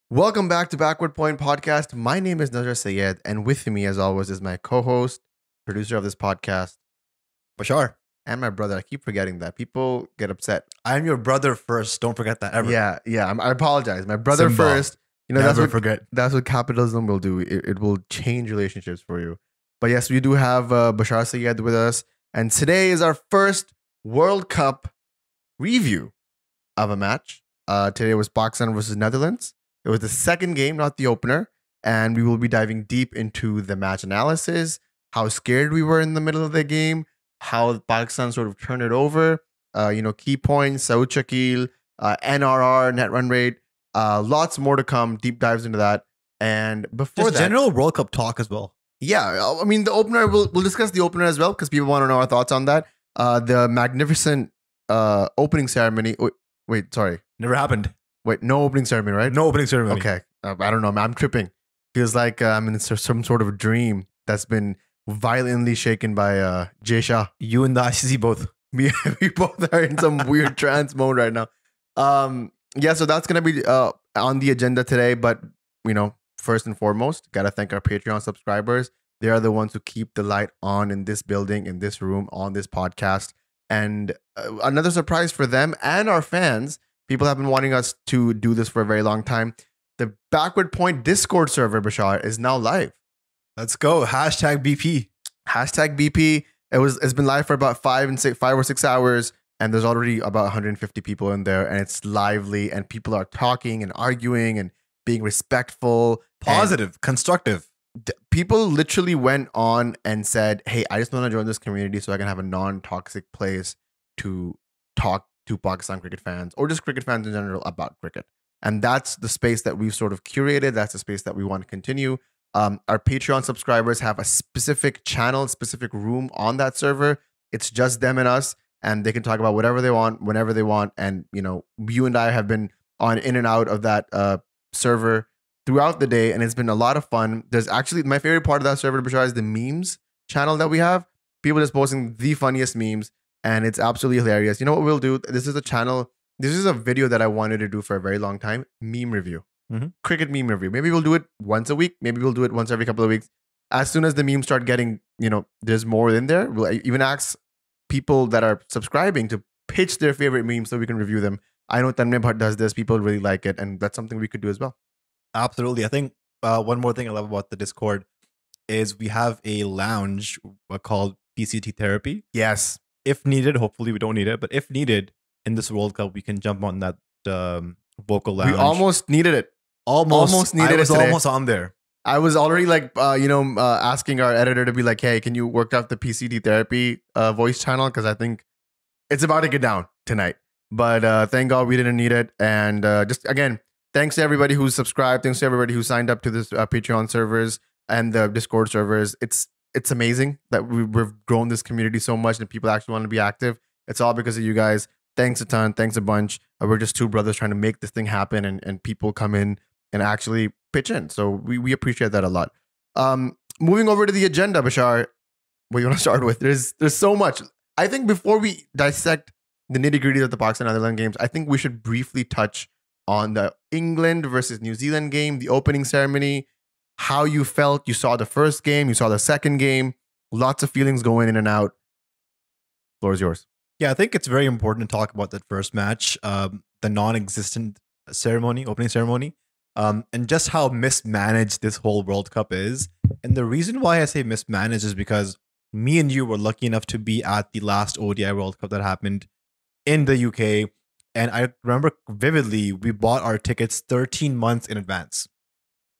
Welcome back to Backward Point Podcast. My name is Nazar Sayed, and with me, as always, is my co-host, producer of this podcast, Bashar, and my brother. I keep forgetting that. People get upset. I'm your brother first. Don't forget that ever. Yeah. I apologize. My brother Simba. first. You know, Never forget. that's what capitalism will do. It will change relationships for you. But yes, we do have Bashar Sayed with us, and today is our first World Cup review of a match. Today was Pakistan versus Netherlands. It was the second game, not the opener. And we will be diving deep into the match analysis, how scared we were in the middle of the game, how Pakistan sort of turned it over, key points, Saud Shakeel, NRR, net run rate, lots more to come, deep dives into that. And before Just that, general World Cup talk as well. yeah, I mean, the opener, we'll discuss the opener as well because people want to know our thoughts on that. The magnificent opening ceremony. Wait, sorry. Never happened. Wait, no opening ceremony, right? No opening ceremony. Okay. I don't know. I'm tripping. Feels like I'm in some sort of a dream that's been violently shaken by Jay Shah. You and the ICC both. We both are in some weird trance mode right now. Yeah, so that's going to be on the agenda today. But, first and foremost, got to thank our Patreon subscribers. They are the ones who keep the light on in this building, in this room, on this podcast. And another surprise for them and our fans. People have been wanting us to do this for a very long time. The Backward Point Discord server, Bashar, is now live. Let's go. Hashtag BP. Hashtag BP. It's been live for about 5 or 6 hours, and there's already about 150 people in there, and it's lively, and people are talking and arguing and being respectful, Positive, constructive. People literally went on and said, "Hey, I just want to join this community so I can have a non-toxic place to talk to Pakistan cricket fans or just cricket fans in general about cricket." And that's the space that we've sort of curated. That's the space that we want to continue. Our Patreon subscribers have a specific channel, specific room on that server. It's just them and us, and they can talk about whatever they want, whenever they want. And, you and I have been on in and out of that server throughout the day, and it's been a lot of fun. There's actually, my favorite part of that server, Bashar, is the memes channel that we have. People just posting the funniest memes, and it's absolutely hilarious. You know what we'll do? This is a video that I wanted to do for a very long time. Meme review. Cricket meme review. Maybe we'll do it once a week. Maybe we'll do it once every couple of weeks. As soon as the memes start getting, there's more in there, we'll even ask people that are subscribing to pitch their favorite memes so we can review them. I know Tanmay Bhatt does this. People really like it, and that's something we could do as well. Absolutely. I think one more thing I love about the Discord is we have a lounge called PCT Therapy. Yes. If needed, hopefully we don't need it, but if needed in this World Cup, we can jump on that vocal lounge. We almost needed it. Almost needed it it. today. Almost on there. I was already asking our editor to be like, "Hey, can you work out the PCT Therapy voice channel? Because I think it's about to get down tonight." But thank God we didn't need it. And just again, thanks to everybody who's subscribed. Thanks to everybody who signed up to this Patreon servers and the Discord servers. It's amazing that we've grown this community so much and people actually want to be active. It's all because of you guys. Thanks a ton. Thanks a bunch. We're just two brothers trying to make this thing happen, and people come in and actually pitch in. So we appreciate that a lot. Moving over to the agenda, Bashar, what you want to start with? There's so much. I think before we dissect the nitty-gritty of the Pakistan Netherlands games, I think we should briefly touch on the England versus New Zealand game, the opening ceremony, how you felt. You saw the first game, you saw the second game, lots of feelings going in and out. Floor is yours. Yeah, I think it's very important to talk about that first match, the non-existent opening ceremony, and just how mismanaged this whole World Cup is. And the reason why I say mismanaged is because me and you were lucky enough to be at the last ODI World Cup that happened in the UK. And I remember vividly, we bought our tickets 13 months in advance.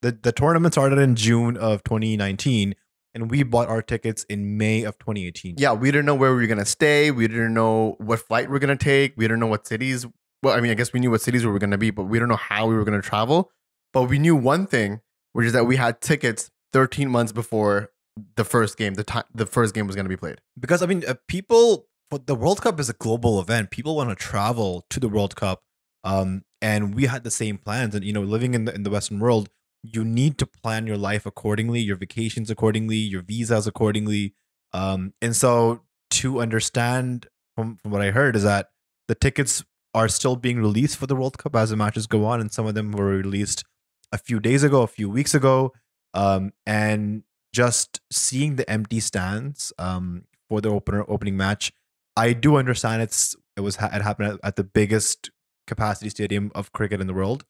The tournament started in June of 2019. And we bought our tickets in May of 2018. Yeah, we didn't know where we were going to stay. We didn't know what flight we were going to take. We didn't know what cities. Well, I mean, I guess we knew what cities we were going to be, but we don't know how we were going to travel. But we knew one thing, which is that we had tickets 13 months before the first game, the first game was going to be played. Because, I mean, the World Cup is a global event. People want to travel to the World Cup. And we had the same plans. And, living in the Western world, you need to plan your life accordingly, your vacations accordingly, your visas accordingly. And so to understand from what I heard is that the tickets are still being released for the World Cup as the matches go on, and some of them were released a few days ago, a few weeks ago, and just seeing the empty stands for the opening match. I do understand it happened at the biggest capacity stadium of cricket in the world.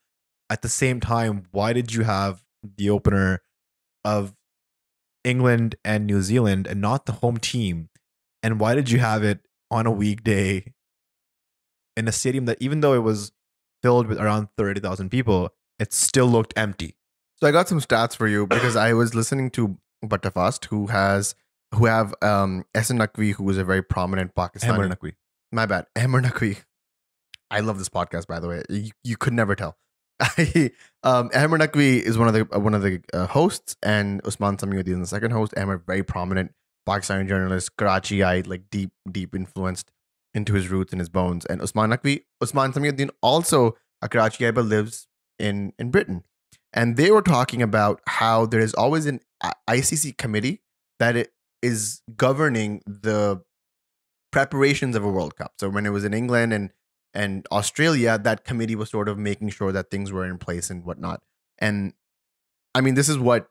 At the same time, why did you have the opener of England and New Zealand and not the home team? And why did you have it on a weekday in a stadium that, even though it was filled with around 30,000 people, it still looked empty? So I got some stats for you because I was listening to Buttafast, who have Ehsan Naqvi, who is a very prominent Pakistani. Ahmed Naqvi. My bad, Ahmed Naqvi. I love this podcast, by the way. You could never tell. Ahmed Naqvi is one of the hosts, and Usman Samiuddin is the second host. Ahmed, very prominent Pakistani journalist, Karachi-eyed, like deep influenced into his roots and his bones. And Usman Samiuddin, also a Karachi-eyed, but lives in Britain. And they were talking about how there is always an ICC committee that it is governing the preparations of a World Cup. So when it was in England and Australia, that committee was sort of making sure that things were in place and whatnot. And I mean, this is what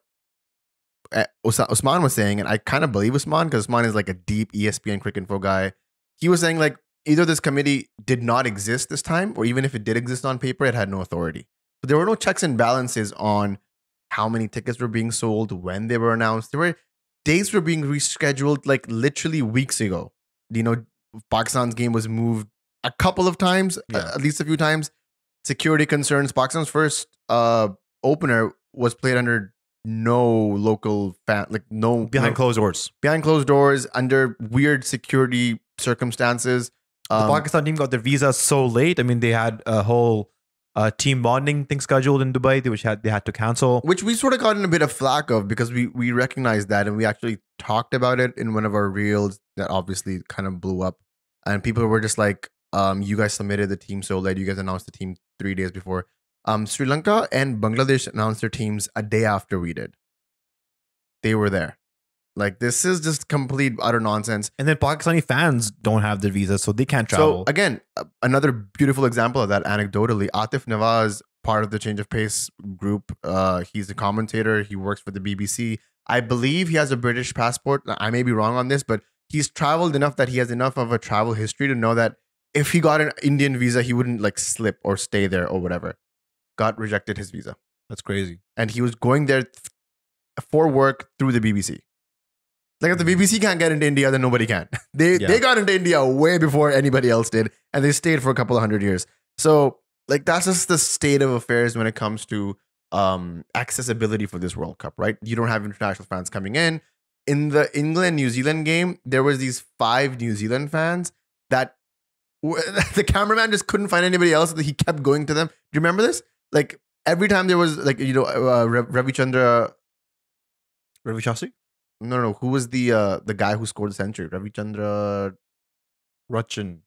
Usman was saying, and I kind of believe Usman because Usman is like a deep ESPN cricket info guy. He was saying like either this committee did not exist this time, or even if it did exist on paper, it had no authority. So there were no checks and balances on how many tickets were being sold, when they were announced. There were dates were being rescheduled like literally weeks ago. You know, Pakistan's game was moved a couple of times, at least a few times. Security concerns. Pakistan's first opener was played under no local fan, like behind closed doors. Behind closed doors, under weird security circumstances. The Pakistan team got their visa so late. I mean, they had a whole team bonding thing scheduled in Dubai, which they had to cancel. Which we sort of got in a bit of flack of because we recognized that, and we actually talked about it in one of our reels that obviously kind of blew up. And people were just like, you guys submitted the team so late. You guys announced the team 3 days before. Sri Lanka and Bangladesh announced their teams a day after we did. They were there. Like, this is just complete utter nonsense. And then Pakistani fans don't have their visa, so they can't travel. So again, another beautiful example of that anecdotally, Atif Nawaz, part of the Change of Pace group. He's a commentator. He works for the BBC. I believe he has a British passport. I may be wrong on this, but he's traveled enough that he has enough of a travel history to know that if he got an Indian visa, he wouldn't like slip or stay there or whatever. Got rejected his visa. That's crazy. And he was going there for work through the BBC. Like, if the BBC can't get into India, then nobody can. They got into India way before anybody else did, and they stayed for a couple of 100 years. So, like, that's just the state of affairs when it comes to accessibility for this World Cup, right? You don't have international fans coming in. In the England-New Zealand game, there was these 5 New Zealand fans that the cameraman just couldn't find anybody else. He kept going to them. Do you remember this? Like, every time there was, like, Ravi Shastri? No. Who was the guy who scored the century? Ravichandra. Rachin.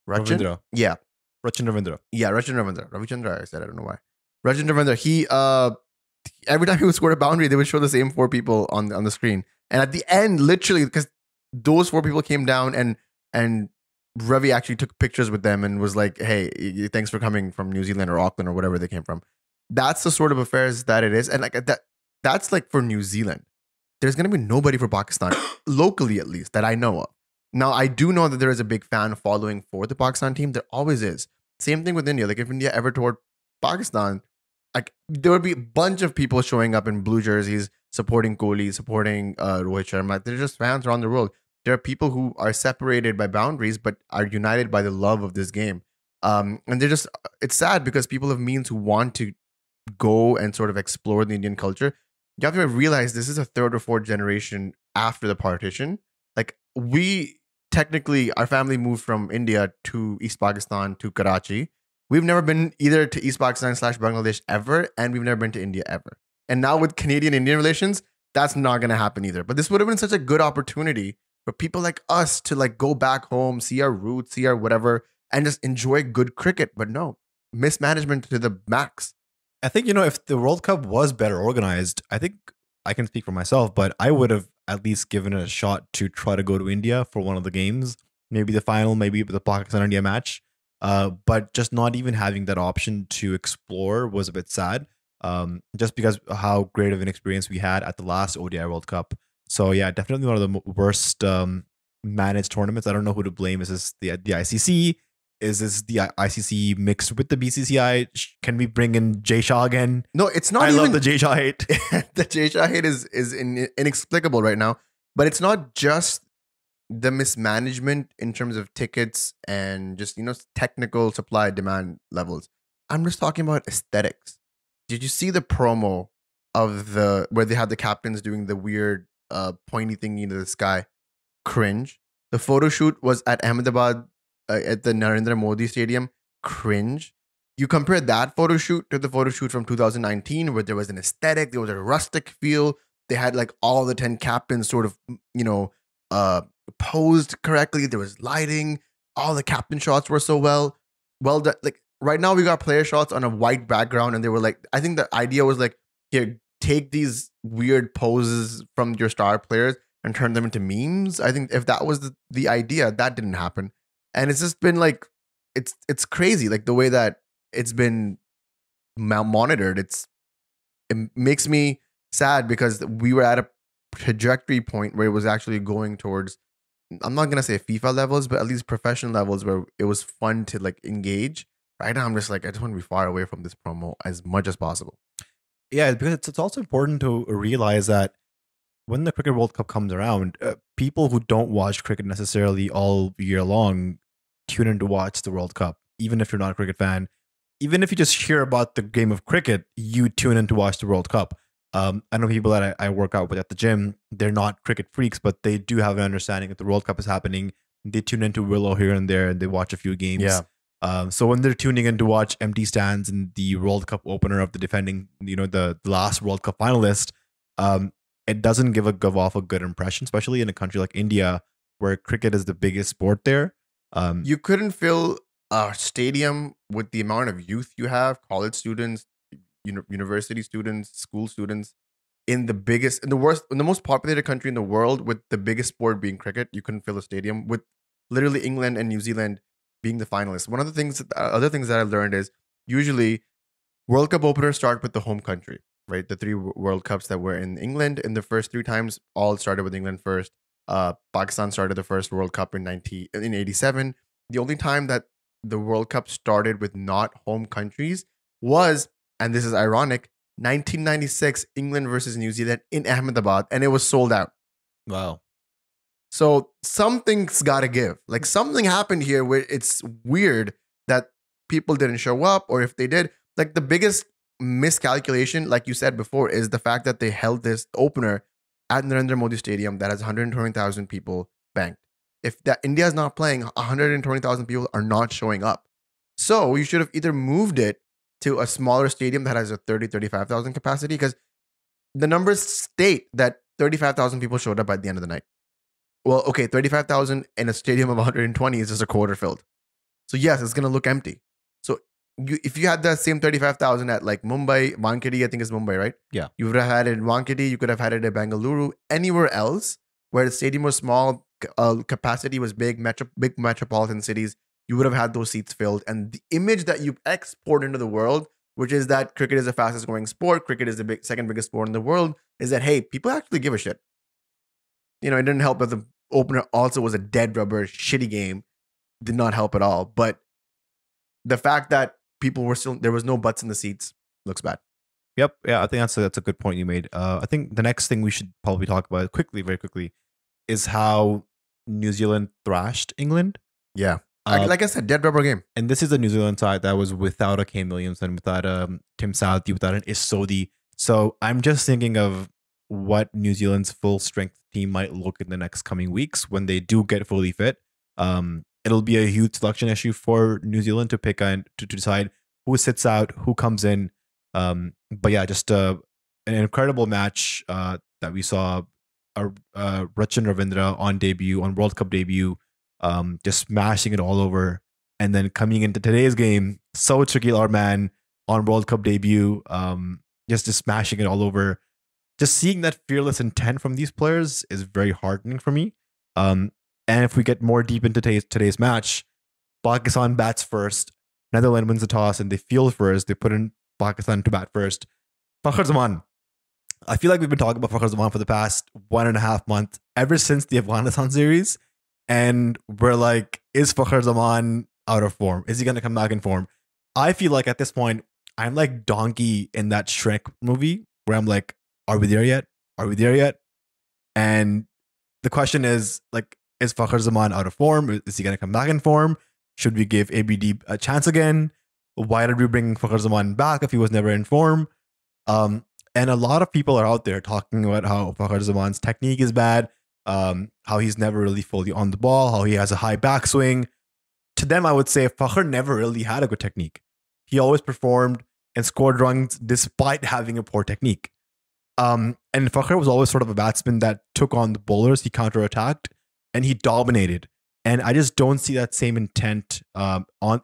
Yeah. Rachin Ravindra. Yeah, Rachin Ravindra. Ravichandra, I said. I don't know why. Rachin Ravindra. He every time he would score a boundary, they would show the same 4 people on the screen. And at the end, literally, because those 4 people came down and Ravi actually took pictures with them and was like, "Hey, thanks for coming from New Zealand or Auckland or whatever they came from." That's the sort of affairs that it is, and like that's like for New Zealand. There's going to be nobody for Pakistan, locally at least, that I know of. Now, I do know that there is a big fan following for the Pakistan team. There always is. Same thing with India. Like, if India ever toured Pakistan, like, there would be a bunch of people showing up in blue jerseys, supporting Kohli, supporting Rohit Sharma. They're just fans around the world. There are people who are separated by boundaries, but are united by the love of this game. And they're just, it's sad because people of means who want to go and sort of explore the Indian culture, you have to realize this is a 3rd or 4th generation after the partition. Like, we technically, our family moved from India to East Pakistan to Karachi. We've never been either to East Pakistan / Bangladesh ever, and we've never been to India ever. And now with Canadian-Indian relations, that's not going to happen either. But this would have been such a good opportunity for people like us to like go back home, see our roots, see our whatever, and just enjoy good cricket. But no, mismanagement to the max. I think, if the World Cup was better organized, I think I can speak for myself, but I would have at least given it a shot to try to go to India for one of the games, maybe the final, maybe the Pakistan-India match. But just not even having that option to explore was a bit sad. just because of how great of an experience we had at the last ODI World Cup. So yeah, definitely one of the worst managed tournaments. I don't know who to blame. Is this the ICC? Is this the ICC mixed with the BCCI? Can we bring in Jay Shah again? No, it's not I even love the Jay Shah hate. the Jay Shah hate is inexplicable right now. But it's not just the mismanagement in terms of tickets and just technical supply demand levels. I'm just talking about aesthetics. Did you see the promo of the where they had the captains doing the weird pointy thing into the sky? Cringe. The photo shoot was at Ahmedabad at the Narendra Modi Stadium. Cringe. You compare that photo shoot to the photo shoot from 2019, where there was an aesthetic, there was a rustic feel. They had like all the 10 captains sort of, uh, posed correctly. There was lighting. All the captain shots were so well done. Like right now, we got player shots on a white background, and they were like, I think the idea was like, here, take these weird poses from your star players and turn them into memes. I think if that was the idea, that didn't happen. And it's just been like, it's crazy, like the way that it's been monitored. It makes me sad because we were at a trajectory point where it was actually going towards, I'm not gonna say FIFA levels, but at least professional levels where it was fun to like engage. Right now, I'm just like, I just want to be far away from this promo as much as possible. Yeah, because it's also important to realize that when the Cricket World Cup comes around, people who don't watch cricket necessarily all year long tune in to watch the World Cup. Even if you're not a cricket fan, even if you just hear about the game of cricket, you tune in to watch the World Cup. I know people that I work out with at the gym, they're not cricket freaks, but they do have an understanding that the World Cup is happening. They tune into Willow here and there and they watch a few games. Yeah. So when they're tuning in to watch empty stands in the World Cup opener of the defending, the last World Cup finalist, it doesn't give off a good impression, especially in a country like India where cricket is the biggest sport there. You couldn't fill a stadium with the amount of youth you have, college students, university students, school students, in the most populated country in the world with the biggest sport being cricket. You couldn't fill a stadium with literally England and New Zealand being the finalists. One of the things, other things that I learned is usually World Cup openers start with the home country, right? The three World Cups that were in England in the first three times all started with England first. Pakistan started the first World Cup in 87. The only time that the World Cup started with not home countries was, and this is ironic, 1996 England versus New Zealand in Ahmedabad, and it was sold out. Wow. So something's got to give. Like something happened here where it's weird that people didn't show up, or if they did, like the biggest miscalculation, like you said before, is the fact that they held this opener at Narendra Modi Stadium that has 120,000 people banked. If that India is not playing, 120,000 people are not showing up. So you should have either moved it to a smaller stadium that has a 35,000 capacity, because the numbers state that 35,000 people showed up by the end of the night. Well, okay, 35,000 in a stadium of 120 is just a quarter filled. So yes, it's going to look empty. So if you had that same 35,000 at like Mumbai, Wankhede, I think it's Mumbai, right? Yeah. You would have had it in Wankhede, you could have had it in Bengaluru, anywhere else where the stadium was small, capacity was big metropolitan cities, you would have had those seats filled. And the image that you export into the world, which is that cricket is the fastest growing sport, cricket is the second biggest sport in the world, is that, hey, people actually give a shit. It didn't help that the opener also was a dead rubber, shitty game. Did not help at all. But the fact that people were still, there was no butts in the seats, looks bad. Yep. Yeah, I think that's a good point you made. I think the next thing we should probably talk about very quickly, is how New Zealand thrashed England. Yeah. Like I said, dead rubber game. And this is a New Zealand side that was without a Kane Williamson, without Tim Southee, without an Isodi. So I'm just thinking of what New Zealand's full strength team might look in the next coming weeks when they do get fully fit. It'll be a huge selection issue for New Zealand to pick and to decide who sits out, who comes in. But yeah, just an incredible match that we saw. Rachin Ravindra on World Cup debut, just smashing it all over. And then coming into today's game, Saud Shakeel, our man, on World Cup debut, just smashing it all over. Just seeing that fearless intent from these players is very heartening for me. And if we get more deep into today's match, Pakistan bats first, Netherlands wins the toss, and they field first. They put in Pakistan to bat first. Fakhar Zaman. I feel like we've been talking about Fakhar Zaman for the past 1.5 months, ever since the Afghanistan series. And we're like, is Fakhar Zaman out of form? Is he going to come back in form? I feel like at this point, I'm like Donkey in that Shrek movie where I'm like, are we there yet? Are we there yet? And the question is like, is Fakhar Zaman out of form? Is he going to come back in form? Should we give ABD a chance again? Why did we bring Fakhar Zaman back if he was never in form? And a lot of people are out there talking about how Fakhar Zaman's technique is bad, how he's never really fully on the ball, how he has a high backswing. To them, I would say Fakhar never really had a good technique. He always performed and scored runs despite having a poor technique. And Fakhar was always sort of a batsman that took on the bowlers, he counterattacked, and he dominated. And I just don't see that same intent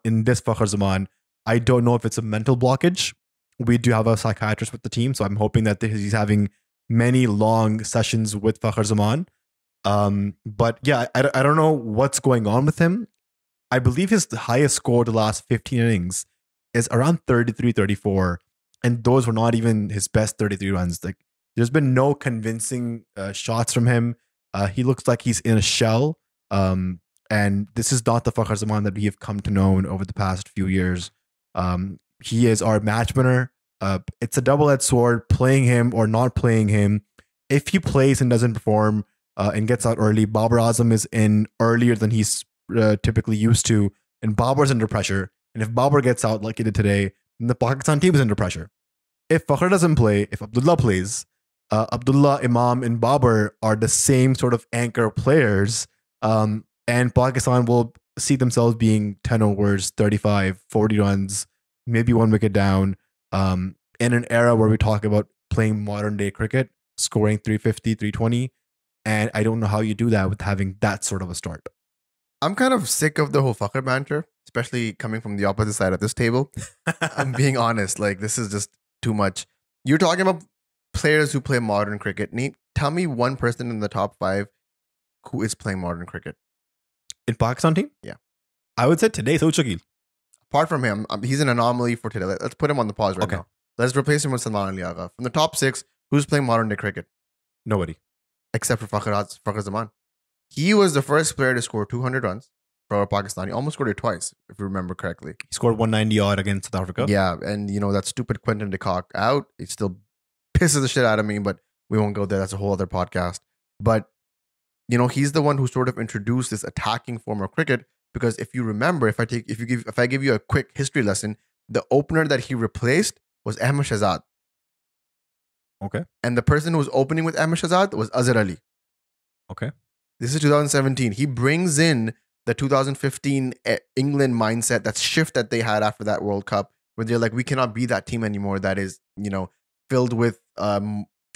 in this Fakhar Zaman. I don't know if it's a mental blockage. We do have a psychiatrist with the team, so I'm hoping that he's having many long sessions with Fakhar Zaman. But yeah, I don't know what's going on with him. I believe his highest score the last 15 innings is around 33, 34. And those were not even his best 33 runs. Like, there's been no convincing shots from him. He looks like he's in a shell. And this is not the Fakhar Zaman that we have come to know over the past few years. He is our match winner. It's a double-edged sword, playing him or not playing him. If he plays and doesn't perform and gets out early, Babar Azam is in earlier than he's typically used to, and Babar's under pressure. And if Babar gets out like he did today, then the Pakistan team is under pressure. If Fakhar doesn't play, if Abdullah plays, Abdullah, Imam, and Babar are the same sort of anchor players, and Pakistan will see themselves being 10 overs, 35, 40 runs, maybe 1 wicket down, in an era where we talk about playing modern day cricket, scoring 350, 320. And I don't know how you do that with having that sort of a start. I'm kind of sick of the whole Fakhar banter, especially coming from the opposite side of this table. I'm being honest. Like, this is just too much. You're talking about players who play modern cricket. Tell me one person in the top 5 who is playing modern cricket. In Pakistan team? Yeah. I would say today, Saud Shakeel. Apart from him, he's an anomaly for today. Let's put him on the pause right Okay. now. Let's replace him with Salman Ali Agha. From the top 6, who's playing modern day cricket? Nobody. Except for Fakhar Zaman. He was the first player to score 200 runs for Pakistan. He almost scored it twice, if you remember correctly. He scored 190 odd against South Africa. Yeah, and that stupid Quentin de Kock out, it still pisses the shit out of me, but we won't go there. That's a whole other podcast. But, he's the one who sort of introduced this attacking form of cricket. Because if you remember, if I give you a quick history lesson, the opener that he replaced was Ahmed Shahzad. Okay. And the person who was opening with Ahmed Shahzad was Azhar Ali. Okay. This is 2017. He brings in the 2015 England mindset, that shift that they had after that World Cup, where they're like, we cannot be that team anymore that is, filled with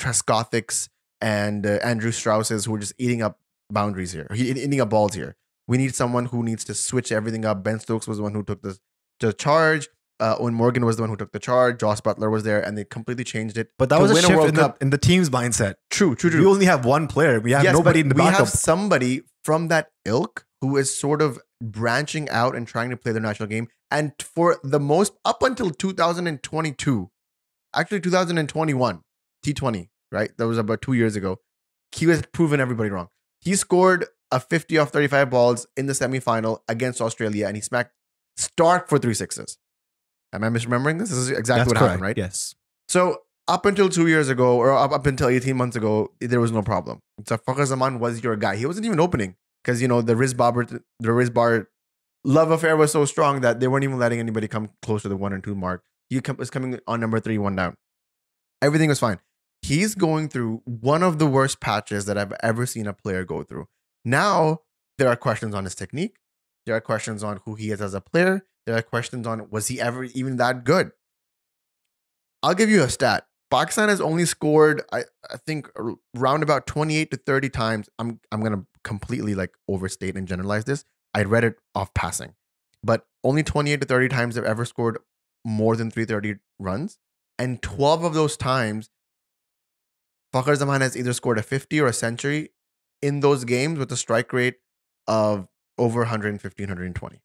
Trescothics and Andrew Strausses who are just eating up boundaries here, eating up balls here. We need someone who needs to switch everything up. Ben Stokes was the one who took the charge. Owen Morgan was the one who took the charge. Joss Butler was there, and they completely changed it. But that was a shift in the team's mindset. True. We only have one player. We have nobody in the backup. We have somebody from that ilk who is sort of branching out and trying to play the national game. And for the most, up until 2022, actually 2021, T20, right? That was about 2 years ago. He has proven everybody wrong. He scored a 50 off 35 balls in the semifinal against Australia, and he smacked Stark for 3 sixes. Am I misremembering this? This is exactly what happened, right? Yes. So up until 2 years ago, or up until 18 months ago, there was no problem. So Fakhar Zaman was your guy. He wasn't even opening because, the Riz Bar love affair was so strong that they weren't even letting anybody come close to the 1 and 2 mark. He was coming on number 3, 1 down. Everything was fine. He's going through one of the worst patches that I've ever seen a player go through. Now, there are questions on his technique. There are questions on who he is as a player. There are questions on, was he ever even that good? I'll give you a stat. Pakistan has only scored, I think, around about 28 to 30 times. I'm going to completely overstate and generalize this. I read it off passing. But only 28 to 30 times they've ever scored more than 330 runs. And 12 of those times, Fakhar Zaman has either scored a 50 or a century in those games with a strike rate of over 150, 120.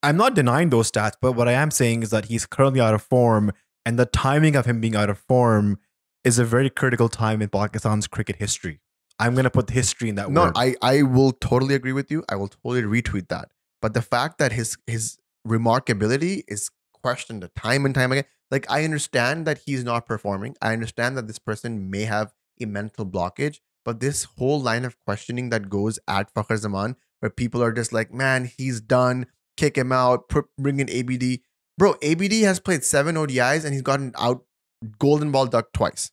I'm not denying those stats, but what I am saying is that he's currently out of form And the timing of him being out of form is a very critical time in Pakistan's cricket history. I'm going to put history in that No, word. I will totally agree with you. I will totally retweet that. But the fact that his remarkability is questioned time and time again. Like, I understand that he's not performing. I understand that this person may have a mental blockage. But this whole line of questioning that goes at Fakhar Zaman, where people are just like, man, he's done. Kick him out. Bring in ABD. Bro, ABD has played 7 ODIs and he's gotten out golden ball duck twice.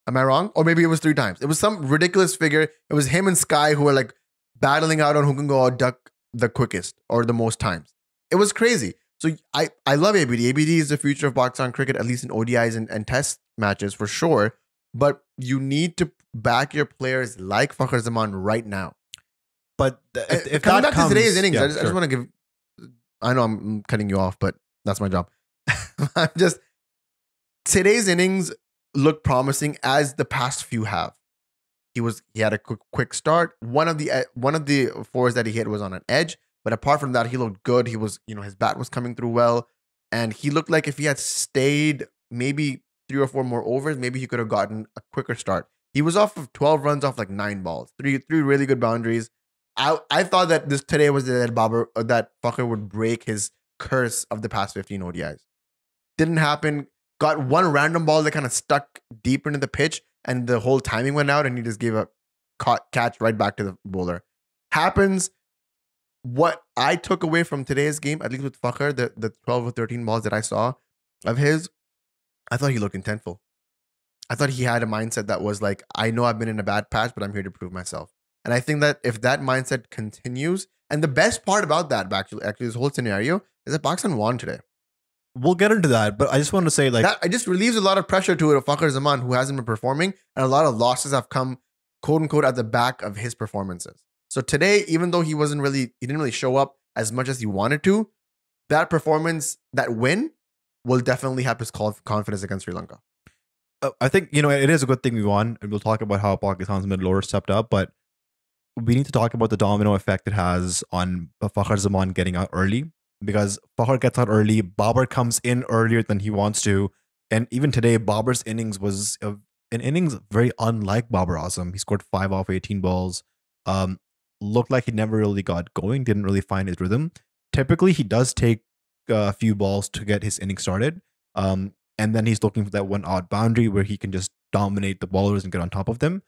Am I wrong? Or maybe it was 3 times. It was some ridiculous figure. It was him and Sky who were like battling out on who can go out duck the quickest or the most times. It was crazy. So I love ABD. ABD is the future of Pakistan cricket, at least in ODIs and test matches for sure. But you need to back your players like Fakhar Zaman right now. But if coming that back comes, to today's innings, yeah, I just want to give. I know I'm cutting you off, but that's my job. I'm just today's innings look promising as the past few have. He had a quick start. One of the fours that he hit was on an edge, but apart from that, he looked good. He was, his bat was coming through well, and he looked like if he had stayed maybe 3 or 4 more overs, maybe he could have gotten a quicker start. He was off of 12 runs off like 9 balls, three really good boundaries. I thought that this today was that Babar that Fakhar would break his curse of the past 15 ODIs. Didn't happen. Got one random ball that kind of stuck deep into the pitch, and the whole timing went out, and he just gave a catch right back to the bowler. Happens. What I took away from today's game, at least with Fakhar, the 12 or 13 balls that I saw of his, I thought he looked intentful. I thought he had a mindset that was like, I know I've been in a bad patch, but I'm here to prove myself. And I think that if that mindset continues, and the best part about that, actually this whole scenario, is that Pakistan won today. We'll get into that, but I just want to say, like, that it just relieves a lot of pressure to Fakhar Zaman, who hasn't been performing, and a lot of losses have come, quote unquote, at the back of his performances. So today, even though he didn't really show up as much as he wanted to, that performance, that win, will definitely have his confidence against Sri Lanka. I think, it is a good thing we won, and we'll talk about how Pakistan's middle order stepped up, but we need to talk about the domino effect it has on Fakhar Zaman getting out early, because Fakhar gets out early, Babar comes in earlier than he wants to, and even today, Babar's innings was an innings very unlike Babar Azam. He scored 5 off 18 balls, looked like he never really got going, didn't really find his rhythm. Typically, he does take a few balls to get his inning started, and then he's looking for that one odd boundary where he can just dominate the bowlers and get on top of them.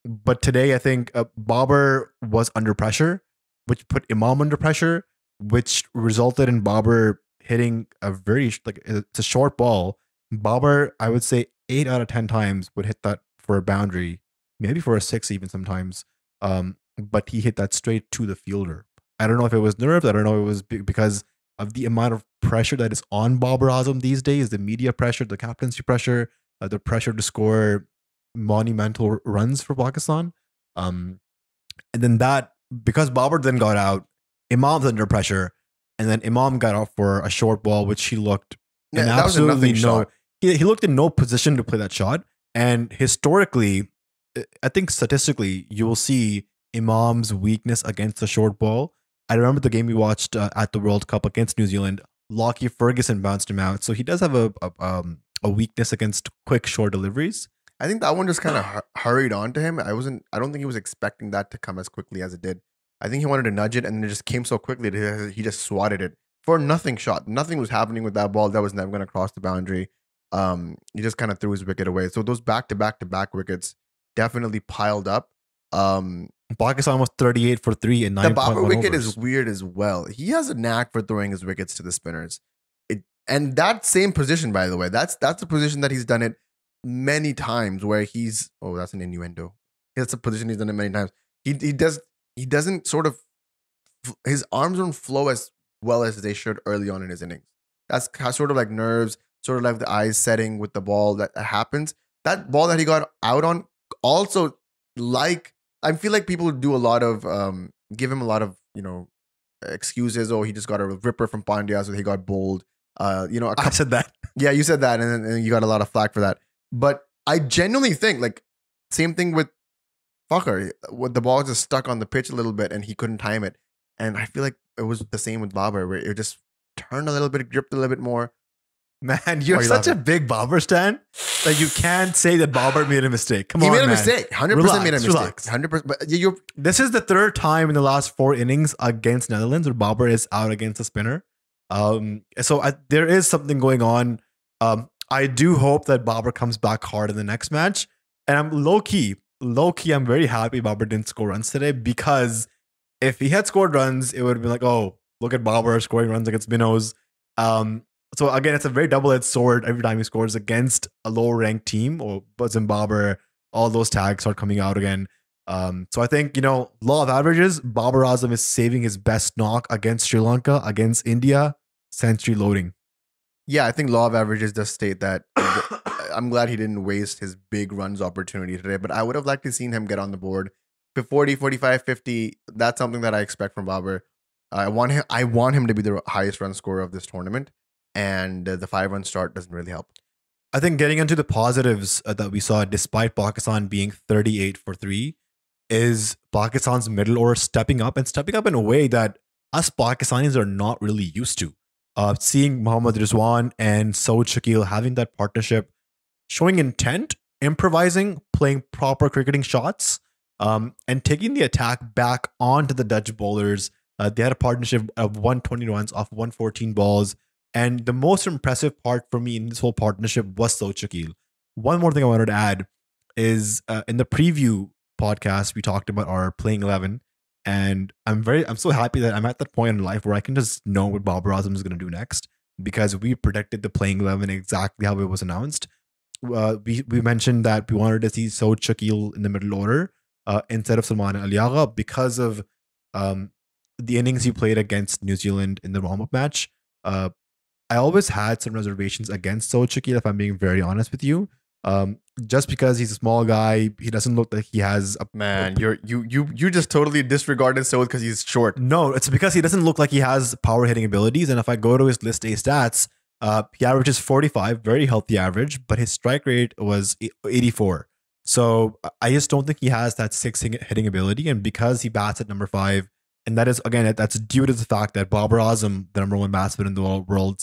But today, I think Babar was under pressure, which put Imam under pressure, which resulted in Babar hitting it's a short ball. Babar, I would say 8 out of 10 times would hit that for a boundary, maybe for a 6 even sometimes. But he hit that straight to the fielder. I don't know if it was nerves. I don't know if it was because of the amount of pressure that is on Babar Azam these days, the media pressure, the captaincy pressure, the pressure to score monumental runs for Pakistan. And then because Babar then got out, Imam's under pressure, and then Imam got out for a short ball, which he looked in absolutely he looked in no position to play that shot. And historically, I think statistically, you will see Imam's weakness against the short ball. I remember the game we watched at the World Cup against New Zealand. Lockie Ferguson bounced him out, so he does have a weakness against quick short deliveries. I think that one just kind of hurried onto him. I don't think he was expecting that to come as quickly as it did. I think he wanted to nudge it, and it just came so quickly that he just swatted it for a nothing shot. Nothing was happening with that ball. That was never going to cross the boundary. He just kind of threw his wicket away. So those back-to-back wickets definitely piled up. Pakistan was 38 for 3 and 9.1 The Babar wicket overs. is weird as well. He has a knack for throwing his wickets to the spinners. And that same position, by the way, that's a position that he's done it many times where that's an innuendo. That's a position he's done it many times. He doesn't sort of, his arms don't flow as well as they should early on in his innings. That's sort of like nerves, sort of like the eyes setting with the ball that happens. That ball that he got out on also, like, I feel like people do a lot of, give him a lot of, excuses. Oh, he just got a ripper from Pandya, so he got bowled. I said that. Yeah, you said that, and you got a lot of flack for that. But I genuinely think, like, same thing with Fakhar. The ball just stuck on the pitch a little bit, and he couldn't time it. And I feel like it was the same with Babar, where it just turned a little bit, gripped a little bit more. Man, you're Why are you such a laughing? big Babar stan that you can't say that Babar made a mistake. Come He on, made a man. mistake. 100% made a Relax, mistake. relax. 100%. But you're This is the third time in the last 4 innings against Netherlands where Babar is out against a spinner. There is something going on. I do hope that Babar comes back hard in the next match. And I'm low key, I'm very happy Babar didn't score runs today, because if he had scored runs, it would have been like, oh, look at Babar scoring runs against minnows. So again, it's a very double-edged sword every time he scores against a lower-ranked team, or Babar, all those tags start coming out again. So I think, law of averages, Babar Azam is saving his best knock against Sri Lanka, against India, century loading. Yeah, I think law of averages does state that. I'm glad he didn't waste his big runs opportunity today, but I would have liked to seen him get on the board. 40, 45, 50, that's something that I expect from Babar. I want him to be the highest run scorer of this tournament, and the 5-run start doesn't really help. I think getting into the positives that we saw, despite Pakistan being 38 for 3, is Pakistan's middle order stepping up in a way that us Pakistanis are not really used to. Seeing Mohammad Rizwan and Saud Shakeel having that partnership, showing intent, improvising, playing proper cricketing shots, and taking the attack back onto the Dutch bowlers. They had a partnership of 120 runs off 114 balls. And the most impressive part for me in this whole partnership was Saud Shakeel. One more thing I wanted to add is in the preview podcast, we talked about our playing 11. And I'm so happy that I'm at that point in life where I can just know what Babar Azam is going to do next, because we predicted the playing 11 exactly how it was announced. We mentioned that we wanted to see Saud Shakeel in the middle order instead of Salman Aliagha because of the innings he played against New Zealand in the warm-up match. I always had some reservations against Saud Shakeel, if I'm being very honest with you. Just because he's a small guy, he doesn't look like he has a man. You just totally disregarded Saud because he's short. No, it's because he doesn't look like he has power hitting abilities. And if I go to his list A stats, he averages 45, very healthy average, but his strike rate was 84. So I just don't think he has that 6 hitting ability. And because he bats at number 5, and that is, again, that's due to the fact that Babar Azam, the number 1 batsman in the world,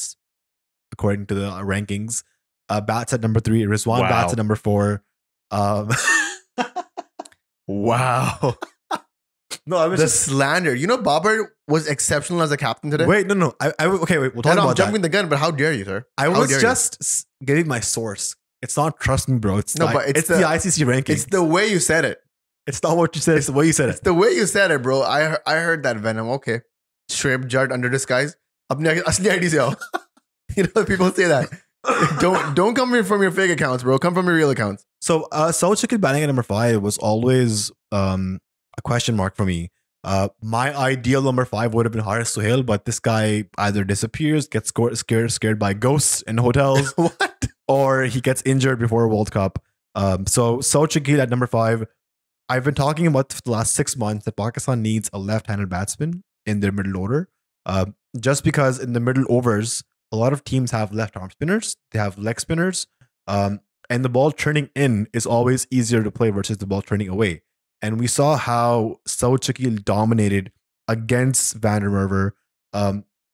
according to the rankings, bats at number 3. Rizwan bats at number 4. Wow. No, I was the slander. Babar was exceptional as a captain today. Wait, no. Okay, wait. We'll talk about I'm jumping that. the gun, but how dare you, sir? I was just giving my source. It's not trust me, bro. It's the ICC ranking. It's the way you said it. It's not what you said. It's the way you said it. It's the way you said it, bro. I heard that venom. Okay, shrimp judge under disguise. Apne asli ID se aao. People say that. Don't come here from your fake accounts, bro. Come from your real accounts. So Saud Shakeel batting at number 5 was always a question mark for me. My ideal number 5 would have been Haris Sohail, but this guy either disappears, gets scared by ghosts in hotels, what? Or he gets injured before a World Cup. So Saud Shakeel at number 5. I've been talking about for the last 6 months that Pakistan needs a left-handed batsman in their middle order. Just because in the middle overs, a lot of teams have left-arm spinners, they have leg spinners, and the ball turning in is always easier to play versus the ball turning away. And we saw how Saud Shakeel dominated against Van der Merwe.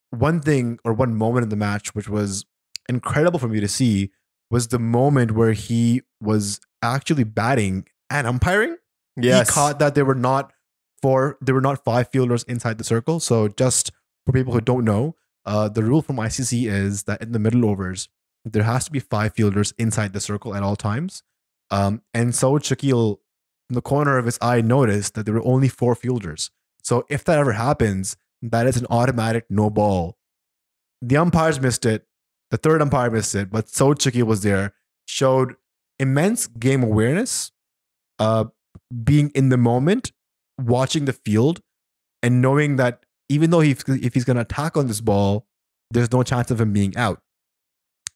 One moment in the match, which was incredible for me to see, was the moment where he was actually batting and umpiring. Yes. He caught that there were not 5 fielders inside the circle. So just for people who don't know, the rule from ICC is that in the middle overs, there has to be 5 fielders inside the circle at all times. And Saud Shakeel, in the corner of his eye, noticed that there were only 4 fielders. So if that ever happens, that is an automatic no ball. The umpires missed it. The third umpire missed it, but Saud Shakeel was there, showed immense game awareness, being in the moment, watching the field, and knowing that even though if he's going to attack on this ball, there's no chance of him being out.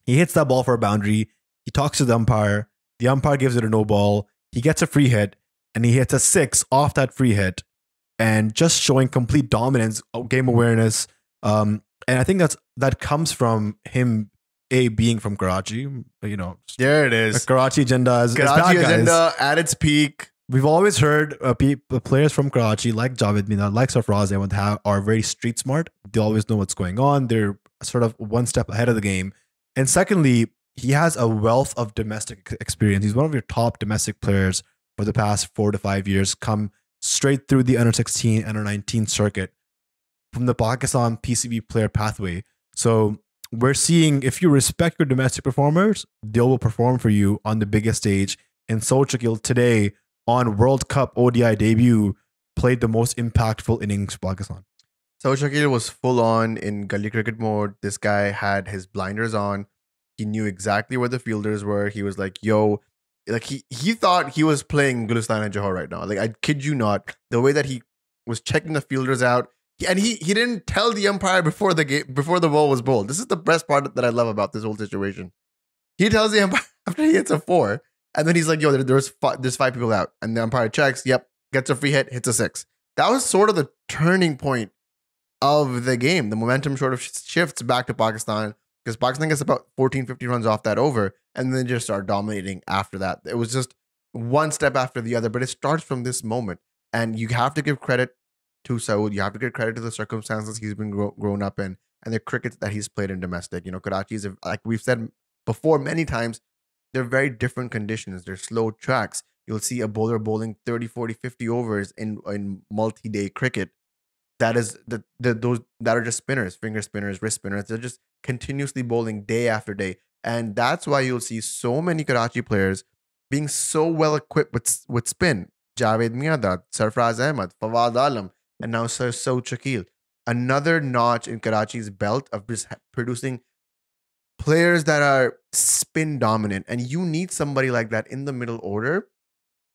He hits that ball for a boundary. He talks to the umpire. The umpire gives it a no ball. He gets a free hit, and he hits a 6 off that free hit, and just showing complete dominance, game awareness. And I think that comes from him being from Karachi. There it is. The Karachi agenda is Karachi bad, agenda at its peak. We've always heard players from Karachi, like Javed Mina, like Sarfraz Ahmed, are very street smart. They always know what's going on. They're sort of one step ahead of the game. And secondly, he has a wealth of domestic experience. He's one of your top domestic players for the past 4 to 5 years, come straight through the under 16, under 19 circuit from the Pakistan PCB player pathway. So we're seeing if you respect your domestic performers, they will perform for you on the biggest stage. And Saud Shakeel today on World Cup ODI debut played the most impactful innings for Pakistan. Saud Shakeel was full on in gully cricket mode. This guy had his blinders on. He knew exactly where the fielders were. He was like, yo, like he thought he was playing Gulistan and Johor right now. Like, I kid you not, the way that he was checking the fielders out. And he didn't tell the umpire before the game, before the ball was bowled. This is the best part that I love about this whole situation. He tells the umpire after he hits a 4, and then he's like, yo, there's 5 people out. And the umpire checks, yep, gets a free hit, hits a 6. That was sort of the turning point of the game. The momentum sort of shifts back to Pakistan because Pakistan gets about 14, 15 runs off that over and then just start dominating after that. It was just one step after the other, but it starts from this moment. And you have to give credit to Saud. You have to give credit to the circumstances he's been grown up in and the cricket that he's played in domestic. You know, Karachi is, like we've said before many times, they're very different conditions. They're slow tracks. You'll see a bowler bowling 30, 40, 50 overs in multi-day cricket. That is those that are just spinners, finger spinners, wrist spinners. They're just continuously bowling day after day, and that's why you'll see so many Karachi players being so well equipped with spin. Javed Miandad, Sarfraz Ahmed, Fawad Alam, and now Sir Saud Shakeel. Another notch in Karachi's belt of just producing players that are spin dominant, and you need somebody like that in the middle order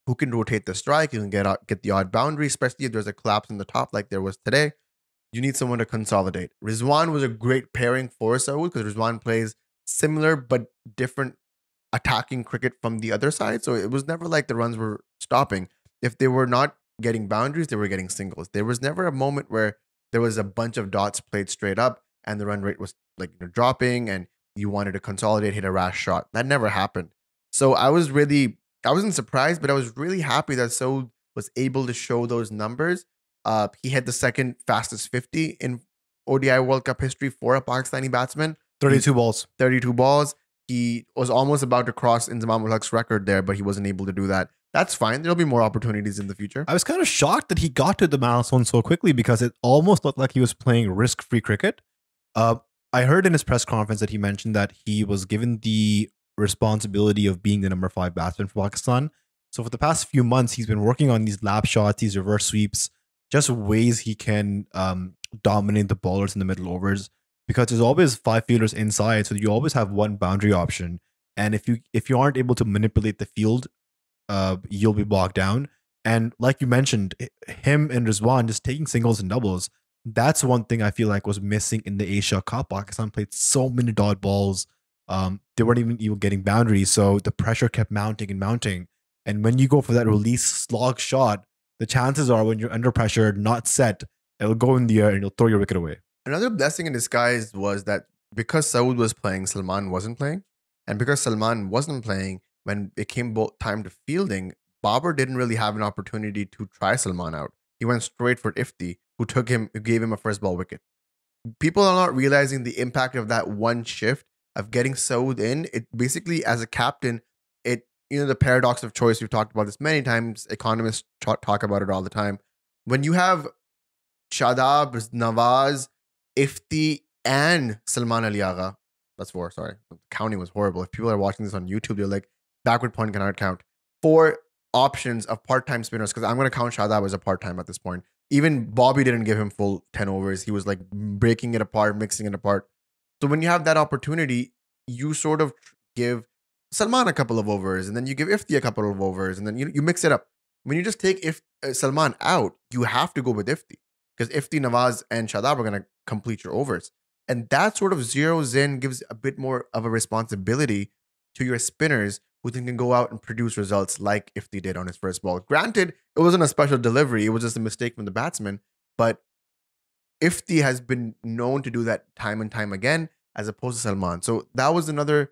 who can rotate the strike, who can get the odd boundary, especially if there's a collapse in the top like there was today. You need someone to consolidate. Rizwan was a great pairing for Saud because Rizwan plays similar but different attacking cricket from the other side. So it was never like the runs were stopping. If they were not getting boundaries, they were getting singles. There was never a moment where there was a bunch of dots played straight up and the run rate was like dropping and you wanted to consolidate, hit a rash shot. That never happened. So I wasn't surprised, but I was really happy that Saud was able to show those numbers. He had the second fastest 50 in ODI World Cup history for a Pakistani batsman. 32 balls. 32 balls. He was almost about to cross Inzamam ul Haq's record there, but he wasn't able to do that. That's fine. There'll be more opportunities in the future. I was kind of shocked that he got to the milestone so quickly because it almost looked like he was playing risk-free cricket. I heard in his press conference that he mentioned that he was given the responsibility of being the number 5 batsman for Pakistan. So for the past few months, he's been working on these lap shots, these reverse sweeps, just ways he can dominate the bowlers in the middle overs because there's always 5 fielders inside, so you always have one boundary option. And if you aren't able to manipulate the field, you'll be bogged down. And like you mentioned, him and Rizwan just taking singles and doubles. That's one thing I feel like was missing in the Asia Cup. Pakistan played so many dot balls. They weren't even getting boundaries, so the pressure kept mounting and mounting. And when you go for that release slog shot, the chances are when you're under pressure, not set, it'll go in the air and you'll throw your wicket away. Another blessing in disguise was that because Saud was playing, Salman wasn't playing. And because Salman wasn't playing, when it came time to fielding, Babar didn't really have an opportunity to try Salman out. He went straight for Ifti, who gave him a first ball wicket. People are not realizing the impact of that one shift of getting Saud in. It basically, as a captain, the paradox of choice, we've talked about this many times. Economists talk about it all the time. When you have Shadab-Nawaz, Ifti, and Salman Ali Agha, that's 4, sorry. The counting was horrible. If people are watching this on YouTube, they're like, backward point cannot count. 4 options of part-time spinners, because I'm going to count Shadab as a part-time at this point. Even Bobby didn't give him full 10 overs. He was like breaking it apart, mixing it apart. So when you have that opportunity, you sort of give Salman a couple of overs, and then you give Ifti a couple of overs, and then you mix it up. When you just take Salman out, you have to go with Ifti, because Ifti, Nawaz, and Shadab are going to complete your overs. And that sort of zeroes in, gives a bit more of a responsibility to your spinners who can go out and produce results like Ifti did on his first ball. Granted, it wasn't a special delivery. It was just a mistake from the batsman. But Ifti has been known to do that time and time again, as opposed to Salman. So that was another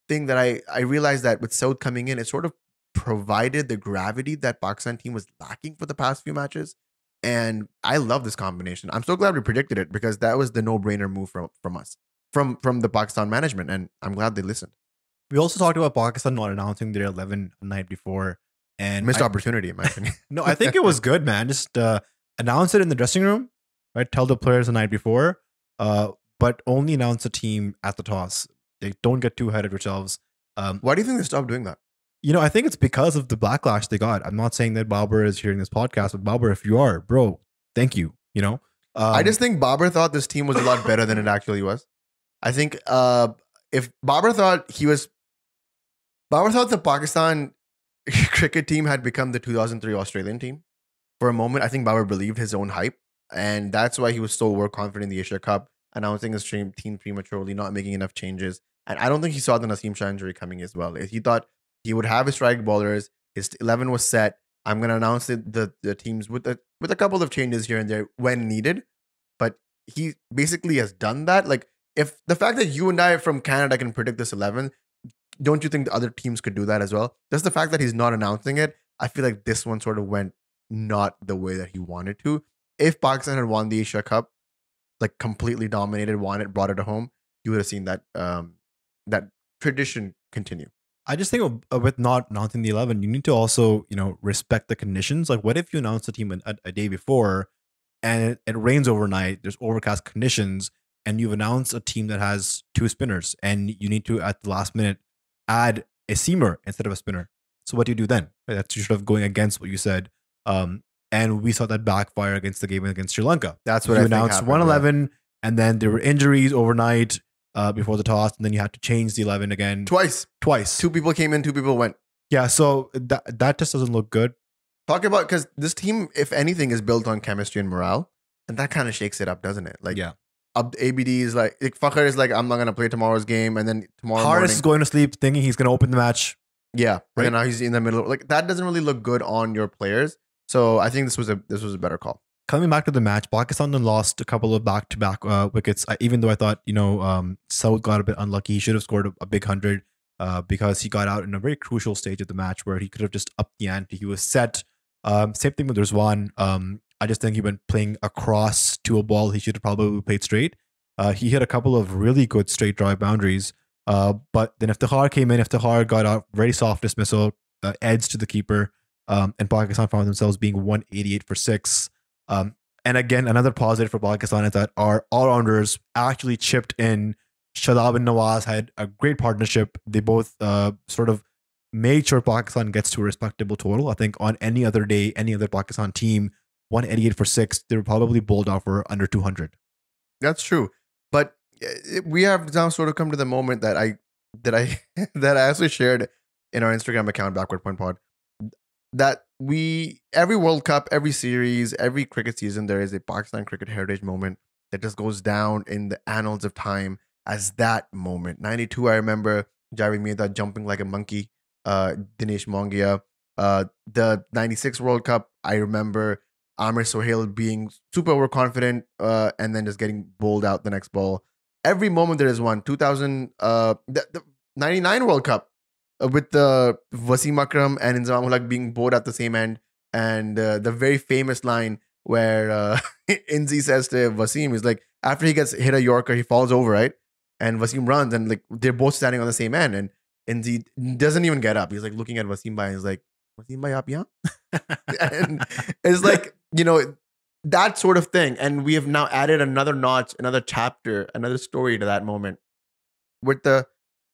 thing that I realized that with Saud coming in, it sort of provided the gravity that Pakistan team was lacking for the past few matches. And I love this combination. I'm so glad we predicted it because that was the no-brainer move from us. from the Pakistan management, and I'm glad they listened. We also talked about Pakistan not announcing their 11 the night before, and Missed opportunity, in my opinion. no, I think it was good, man. Just announce it in the dressing room, right? Tell the players the night before, but only announce the team at the toss. They don't get too ahead of yourselves. Why do you think they stopped doing that? I think it's because of the backlash they got. I'm not saying that Babar is hearing this podcast, but Babar, if you are, bro, thank you. I just think Babar thought this team was a lot better than it actually was. I think if Babar thought the Pakistan cricket team had become the 2003 Australian team for a moment, I think Babar believed his own hype, and that's why he was so overconfident in the Asia Cup, announcing his team prematurely, not making enough changes. And I don't think he saw the Naseem Shah injury coming as well. He thought he would have his strike bowlers, his 11 was set. I'm going to announce the teams with a couple of changes here and there when needed. But he basically has done that. Like, if the fact that you and I from Canada can predict this 11, don't you think the other teams could do that as well? Just the fact that he's not announcing it, I feel like this one sort of went not the way that he wanted to. If Pakistan had won the Asia Cup, like completely dominated, won it, brought it home, you would have seen that that tradition continue. I just think with not announcing the 11, you need to also, respect the conditions. Like, what if you announce the team a day before and it rains overnight, there's overcast conditions, and you've announced a team that has 2 spinners and you need to, at the last minute, add a seamer instead of a spinner. So what do you do then? Right? That's sort of going against what you said. And we saw that backfire against the game against Sri Lanka. That's what you I announced think happened, 111, and then there were injuries overnight before the toss, and then you had to change the 11 again. Twice. 2 people came in, 2 people went. Yeah, so that just doesn't look good. Talk about, because this team, if anything, is built on chemistry and morale, and that kind of shakes it up, doesn't it? Like, yeah. ABD is like Fakhar is like, I'm not gonna play tomorrow's game, and then tomorrow Harris morning, is going to sleep thinking he's going to open the match. yeah, Right. and now he's in the middle. Like, that doesn't really look good on your players. So I think this was a better call. Coming back to the match, Pakistan then lost a couple of back-to-back wickets. Even though I thought Saud got a bit unlucky, he should have scored a big 100 because he got out in a very crucial stage of the match where he could have just upped the ante. He was set. Same thing with Rizwan. I just think he went playing across to a ball he should have probably played straight. He hit a couple of really good straight drive boundaries. But then Iftikhar came in. Iftikhar got a very soft dismissal, edge to the keeper. And Pakistan found themselves being 188 for 6. And again, another positive for Pakistan is that our all-rounders actually chipped in. Shadab and Nawaz had a great partnership. They both sort of made sure Pakistan gets to a respectable total. I think on any other day, any other Pakistan team, 188 for 6, they were probably bowled out for under 200. That's true. But we have now sort of come to the moment that I actually shared in our Instagram account, Backward Point Pod, that every World Cup, every series, every cricket season, there is a Pakistan cricket heritage moment that just goes down in the annals of time as that moment. 92, I remember Javed Mehta jumping like a monkey, Dinesh Mongia. The 96 World Cup, I remember Amir Sohail being super overconfident and then just getting bowled out the next ball. Every moment there is one. 2000, the 99 World Cup with the Wasim Akram and Inzamam Ulaq being bowled at the same end. And the very famous line where Inzi says to Wasim, is like, after he gets hit a Yorker, he falls over, right? And Wasim runs and like they're both standing on the same end. And Inzi doesn't even get up. He's like looking at Wasim Bhai and he's like, Wasim Bhai, aap yahan? And it's like, that sort of thing. And we have now added another notch, another chapter, another story to that moment with the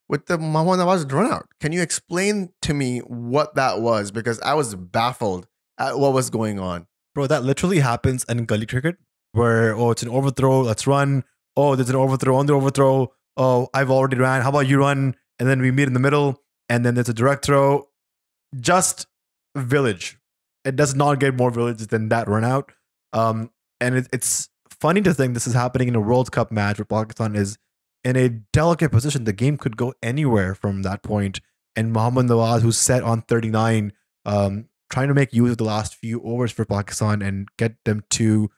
Mohammad Nawaz run out. Can you explain to me what that was? Because I was baffled at what was going on. Bro, that literally happens in gully cricket where, it's an overthrow, let's run. Oh, there's an overthrow on the overthrow. Oh, I've already ran. How about you run? And then we meet in the middle and then there's a direct throw. Just village. It does not get more village than that run out. And it's funny to think this is happening in a World Cup match where Pakistan is in a delicate position. The game could go anywhere from that point. And Mohammad Nawaz, who's set on 39, trying to make use of the last few overs for Pakistan and get them to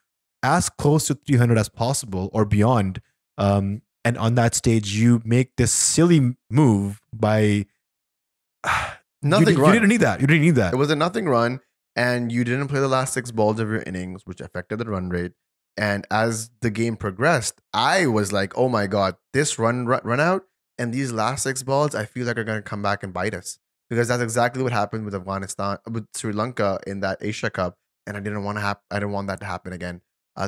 as close to 300 as possible or beyond. And on that stage, you make this silly move by... Nothing you didn't need that. You didn't need that. It was a nothing run. And you didn't play the last 6 balls of your innings, which affected the run rate. And as the game progressed, I was like, oh my God, this run out and these last 6 balls, I feel like are going to come back and bite us. Because that's exactly what happened with Afghanistan, with Sri Lanka in that Asia Cup. And I didn't want that to happen again.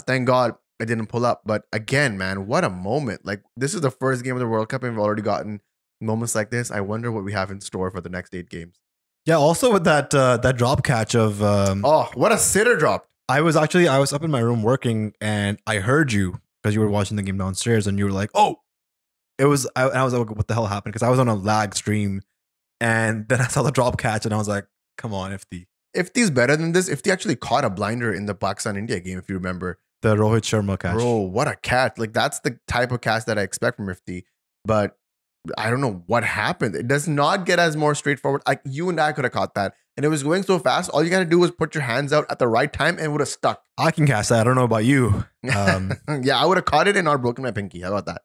Thank God I didn't pull up. But again, man, what a moment. Like, this is the first game of the World Cup and we've already gotten moments like this. I wonder what we have in store for the next 8 games. Yeah, also with that drop catch of oh, what a sitter drop. I was up in my room working and I heard you because you were watching the game downstairs and you were like, oh, I was like, what the hell happened? Because I was on a lag stream and then I saw the drop catch and I was like, come on, Ifti. Ifti's better than this. Ifti actually caught a blinder in the Pakistan-India game, if you remember. The Rohit Sharma catch. Bro, what a catch. Like, that's the type of catch that I expect from Ifti. But I don't know what happened. It does not get as more straightforward. Like, you and I could have caught that. And it was going so fast. All you got to do was put your hands out at the right time and it would have stuck. I can catch that. I don't know about you. Yeah, I would have caught it and not broken my pinky. How about that?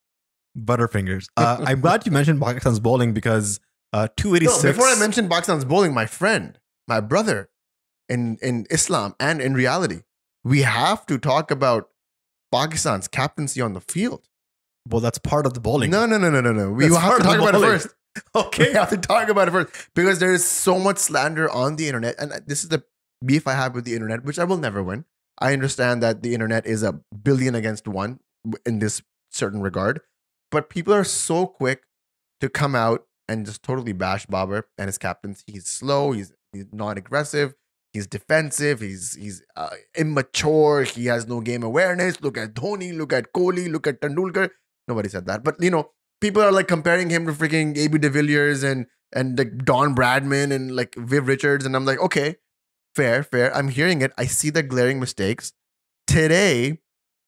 Butterfingers. I'm glad you mentioned Pakistan's bowling because 286. No, before I mentioned Pakistan's bowling, my friend, my brother in Islam and in reality, we have to talk about Pakistan's captaincy on the field. Well, that's part of the bowling. No. We have to talk about it first. Okay, we have to talk about it first because there is so much slander on the internet, and this is the beef I have with the internet, which I will never win. I understand that the internet is a billion against one in this certain regard, but people are so quick to come out and just totally bash Babar and his captaincy. He's slow. He's not aggressive. He's defensive. He's immature. He has no game awareness. Look at Dhoni. Look at Kohli. Look at Tendulkar. Nobody said that, but people are like comparing him to freaking AB de Villiers and like Don Bradman and like Viv Richards, and I'm like, okay, fair. I'm hearing it. I see the glaring mistakes. Today,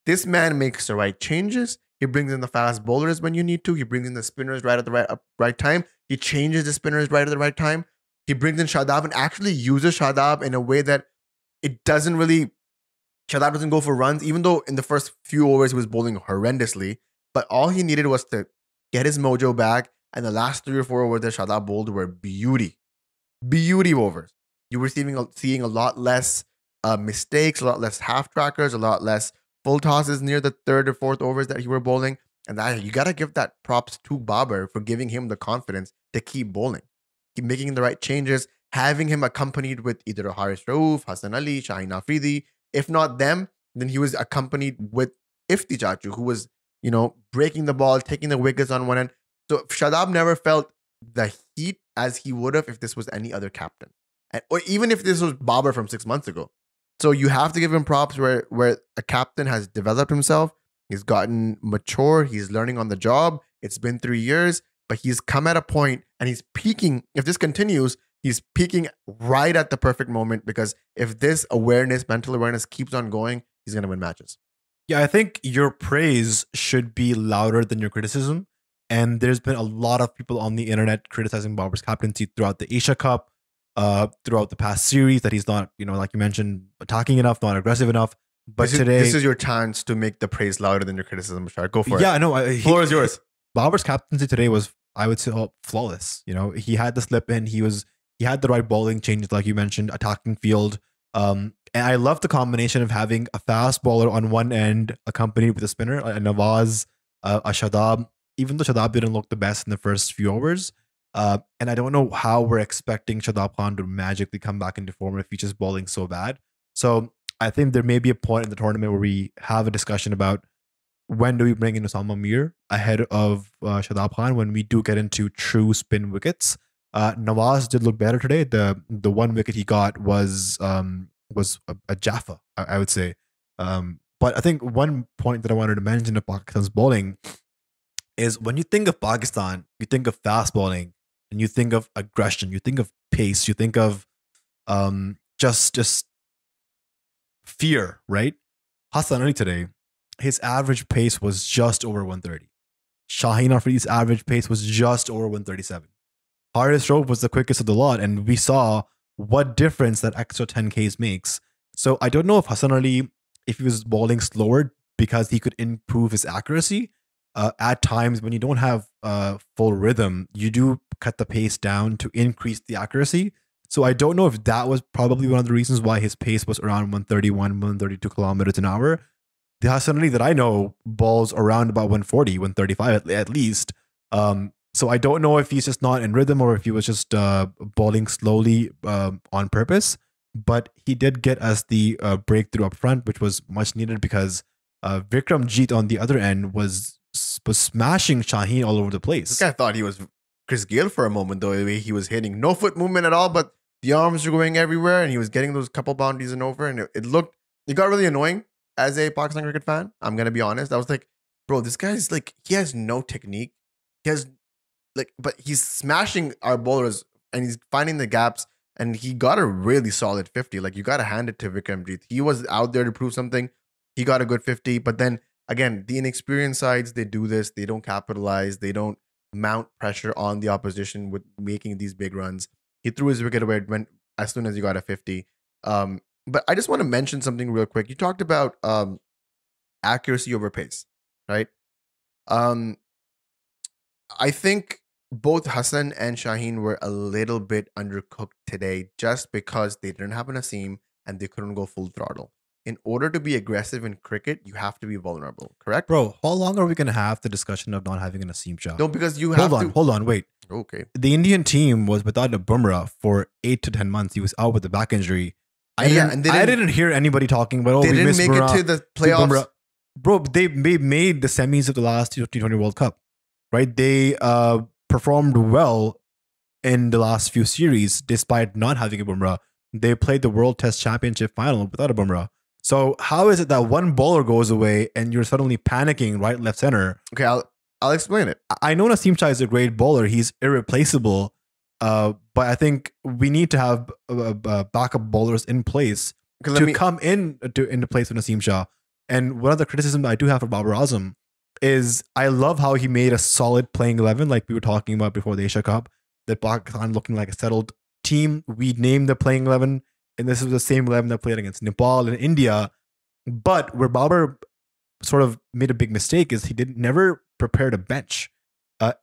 this man makes the right changes. He brings in the fast bowlers when you need to. He brings in the spinners right at the right time. He changes the spinners right at the right time. He brings in Shadab and actually uses Shadab in a way that it doesn't really. Shadab doesn't go for runs, even though in the first few overs he was bowling horrendously. But all he needed was to get his mojo back. And the last 3 or 4 overs that Shadab bowled were beauty overs. You were seeing a lot less mistakes, a lot less half trackers, a lot less full tosses near the 3rd or 4th overs that he were bowling. And that you got to give that props to Babar for giving him the confidence to keep bowling. Keep making the right changes, having him accompanied with either Haris Rauf, Hassan Ali, Shaheen Afridi. If not them, then he was accompanied with Ifti Chachu, who was breaking the ball, taking the wickets on one end. So Shadab never felt the heat as he would have if this was any other captain. Or even if this was Babar from 6 months ago. So you have to give him props where a captain has developed himself. He's gotten mature. He's learning on the job. It's been 3 years, but he's come at a point and he's peaking. If this continues, he's peaking right at the perfect moment because if this mental awareness keeps on going, he's going to win matches. Yeah, I think your praise should be louder than your criticism. And there's been a lot of people on the internet criticizing Babar's captaincy throughout the Asia Cup, throughout the past series, that he's not, like you mentioned, attacking enough, not aggressive enough. But this is your chance to make the praise louder than your criticism, Bashar. Go for it. Yeah, no. Floor is yours. Babar's captaincy today was, I would say, flawless. He had the slip in. He had the right bowling changes, like you mentioned, attacking field. And I love the combination of having a fast bowler on one end accompanied with a spinner, a Nawaz, a Shadab, even though Shadab didn't look the best in the first few overs. And I don't know how we're expecting Shadab Khan to magically come back into form if he's just bowling so bad. So I think there may be a point in the tournament where we have a discussion about when do we bring in Osama Mir ahead of Shadab Khan when we do get into true spin wickets. Nawaz did look better today. The one wicket he got was a Jaffa, I would say. But I think one point that I wanted to mention of Pakistan's bowling is when you think of Pakistan, you think of fast bowling and you think of aggression, you think of pace, you think of just fear, right? Hassan Ali today, his average pace was just over 130. Shaheen Afridi's average pace was just over 137. Haris Rauf was the quickest of the lot, and we saw what difference that extra 10 Ks makes. So I don't know if Hassan Ali, if he was bowling slower because he could improve his accuracy. At times when you don't have full rhythm, you do cut the pace down to increase the accuracy. So I don't know if that was probably one of the reasons why his pace was around 131, 132 kilometers an hour. the Hassan Ali that I know balls around about 140, 135 at least. So I don't know if he's just not in rhythm or if he was just balling slowly on purpose. But he did get us the breakthrough up front, which was much needed because Vikram Jeet on the other end was smashing Shaheen all over the This place. guy thought he was Chris Gayle for a moment, though, the way he was hitting. No foot movement at all, but the arms were going everywhere, and he was getting those couple boundaries and over, and it got really annoying as a Pakistan cricket fan. I'm going to be honest. I was like, bro, this guy's like, he has no technique. He has, like, but he's smashing our bowlers, and he's finding the gaps, and he got a really solid 50. Like, you got to hand it to Vikramjeet. He was out there to prove something. He got a good 50, but then again, the inexperienced sides, they do this. They don't capitalize. They don't mount pressure on the opposition with making these big runs. He threw his wicket away when as soon as he got a 50. But I just want to mention something real quick. You talked about accuracy over pace, right? Um, I think both Hassan and Shaheen were a little bit undercooked today just because they didn't have an Asim and they couldn't go full throttle. In order to be aggressive in cricket, you have to be vulnerable, correct? Bro, how long are we going to have the discussion of not having an Asim Shah? No, because you have to. Hold on, wait. Okay. The Indian team was without a Bumrah for 8 to 10 months. He was out with a back injury. I didn't hear anybody talking about, they didn't make Bumrah, it to the playoffs. Bro, they made the semis of the last T20 World Cup, right? They performed well in the last few series despite not having a Bumrah. They played the World Test Championship final without a Bumrah. So how is it that one bowler goes away and you're suddenly panicking right, left, center? Okay, I'll explain it. I know Naseem Shah is a great bowler. He's irreplaceable. But I think we need to have backup bowlers in place to come into place with Naseem Shah. And one of the criticisms I do have for Babar Azam is I love how he made a solid playing 11, like we were talking about before the Asia Cup, that Pakistan looking like a settled team. We named the playing 11, and this is the same 11 that played against Nepal and India. But where Babar sort of made a big mistake is he never prepared a bench.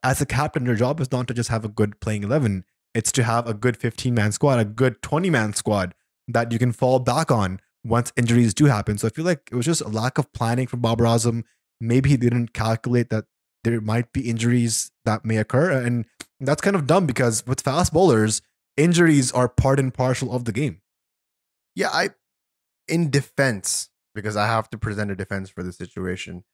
As a captain, your job is not to just have a good playing 11. It's to have a good 15-man squad, a good 20-man squad that you can fall back on once injuries do happen. So I feel like it was just a lack of planning from Babar Azam. Maybe he didn't calculate that there might be injuries that may occur. And that's kind of dumb because with fast bowlers, injuries are part and parcel of the game. Yeah, in defense, because I have to present a defense for this situation,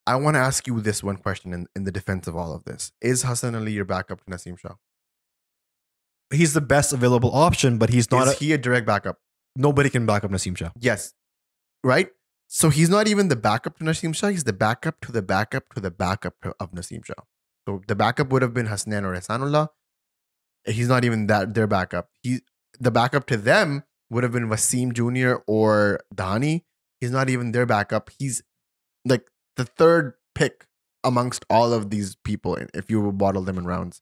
I want to ask you this one question in the defense of all of this. Is Hassan Ali your backup to Naseem Shah? He's the best available option, but he's not. Is he a direct backup? Nobody can back up Naseem Shah. Yes. Right? So he's not even the backup to Naseem Shah. He's the backup to the backup to the backup of Naseem Shah. So the backup would have been Hasnan or Hasanullah. He's not even their backup. The backup to them would have been Wasim Jr. or Dhani. He's not even their backup. He's like the third pick amongst all of these people if you bottle them in rounds.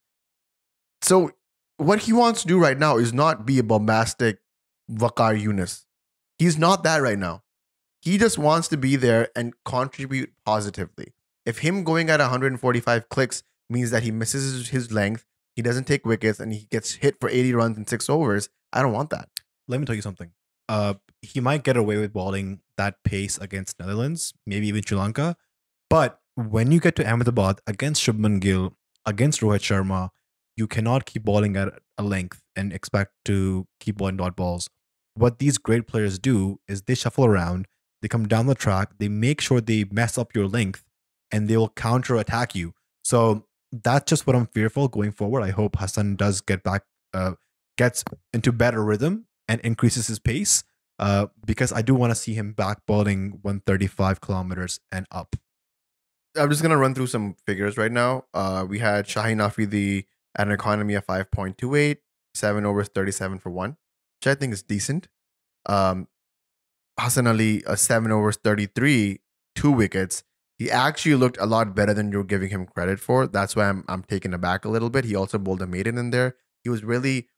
So what he wants to do right now is not be a bombastic Waqar Yunus. He's not that right now. He just wants to be there and contribute positively. If him going at 145 clicks means that he misses his length, he doesn't take wickets, and he gets hit for 80 runs in 6 overs, I don't want that. Let me tell you something. He might get away with bowling that pace against Netherlands, maybe even Sri Lanka. But when you get to Ahmedabad against Shubman Gill, against Rohit Sharma, you cannot keep bowling at a length and expect to keep bowling dot balls. What these great players do is they shuffle around, they come down the track, they make sure they mess up your length, and they will counter attack you. So that's just what I'm fearful going forward. I hope Hassan does gets into better rhythm and increases his pace, because I do want to see him back bowling 135 kilometers and up. I'm just going to run through some figures right now. We had Shaheen Afridi at an economy of 5.28, 7 overs, 37 for 1, which I think is decent. Hassan Ali, 7 overs, 33, 2 wickets. He actually looked a lot better than you're giving him credit for. That's why I'm taken aback a little bit. He also bowled a maiden in there. He was really,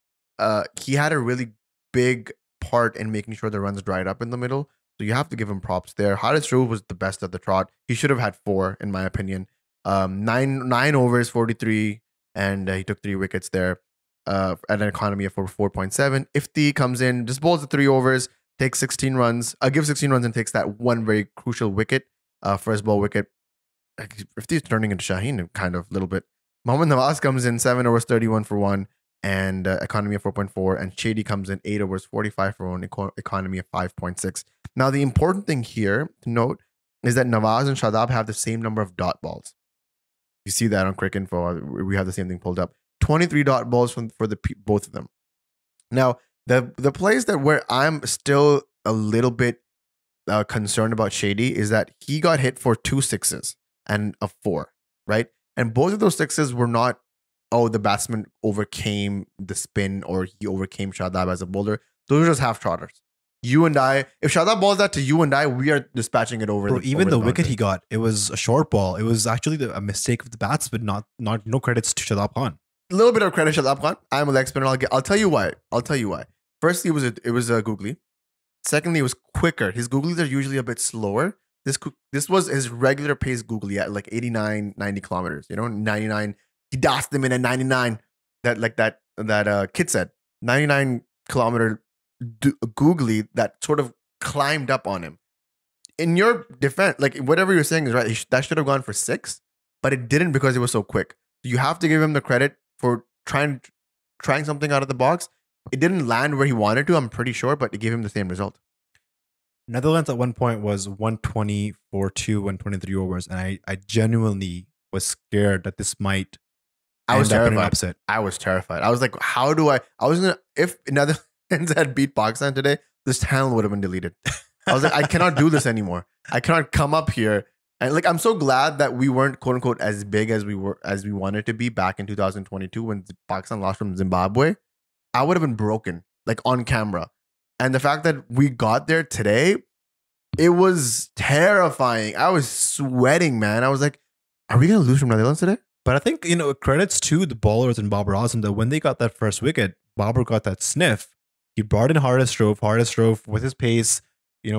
he had a really big part in making sure the runs dried up in the middle. So you have to give him props there. Haris Rule was the best at the trot. He should have had 4, in my opinion. 9 overs, 43, and he took 3 wickets there at an economy of 4.7. Ifti comes in, just bowls the 3 overs, takes 16 runs, gives 16 runs and takes that one very crucial wicket, first ball wicket. If he's turning into Shaheen, kind of a little bit. Mohammad Nawaz comes in 7 overs, 31 for 1, and economy of 4.4. And Shady comes in 8 overs, 45 for 1, economy of 5.6. Now, the important thing here to note is that Nawaz and Shadab have the same number of dot balls. You see that on Cricket Info. We have the same thing pulled up. 23 dot balls for both of them. Now, the place that where I'm still a little bit concerned about Shady is that he got hit for 2 sixes and a 4, right? And both of those sixes were not, the batsman overcame the spin or he overcame Shadab as a bowler. Those are just half trotters. You and I, if Shadab balls that to you and I, we are dispatching it over. Bro, even the wicket he got, it was a short ball. It was actually a mistake of the batsman. Not no credits to Shadab Khan. A little bit of credit to Shadab Khan. I'm a leg spinner. I'll tell you why. Firstly, it was a googly. Secondly, it was quicker. His googlies are usually a bit slower. This was his regular pace googly at like 89, 90 kilometers. 99. He dashed them in at 99. That kid said 99-kilometer googly that sort of climbed up on him. In your defense, like whatever you're saying is right. That should have gone for 6, but it didn't because it was so quick. You have to give him the credit for trying something out of the box. It didn't land where he wanted to, I'm pretty sure, but it gave him the same result. Netherlands at one point was 120 for 2, 123 overs, and I genuinely was scared that this might end up in an upset. I was terrified. I was like, how do I was gonna, if Netherlands had beat Pakistan today, this channel would have been deleted. I was like, I cannot do this anymore. I cannot come up here. And like, I'm so glad that we weren't quote unquote as big as we wanted to be back in 2022 when Pakistan lost from Zimbabwe. I would have been broken, like on camera. And the fact that we got there today, it was terrifying. I was sweating, man. I was like, are we going to lose from Netherlands today? But I think, credits to the bowlers and Babar Azam that when they got that first wicket, Babar got that sniff. He brought in hardest drove with his pace.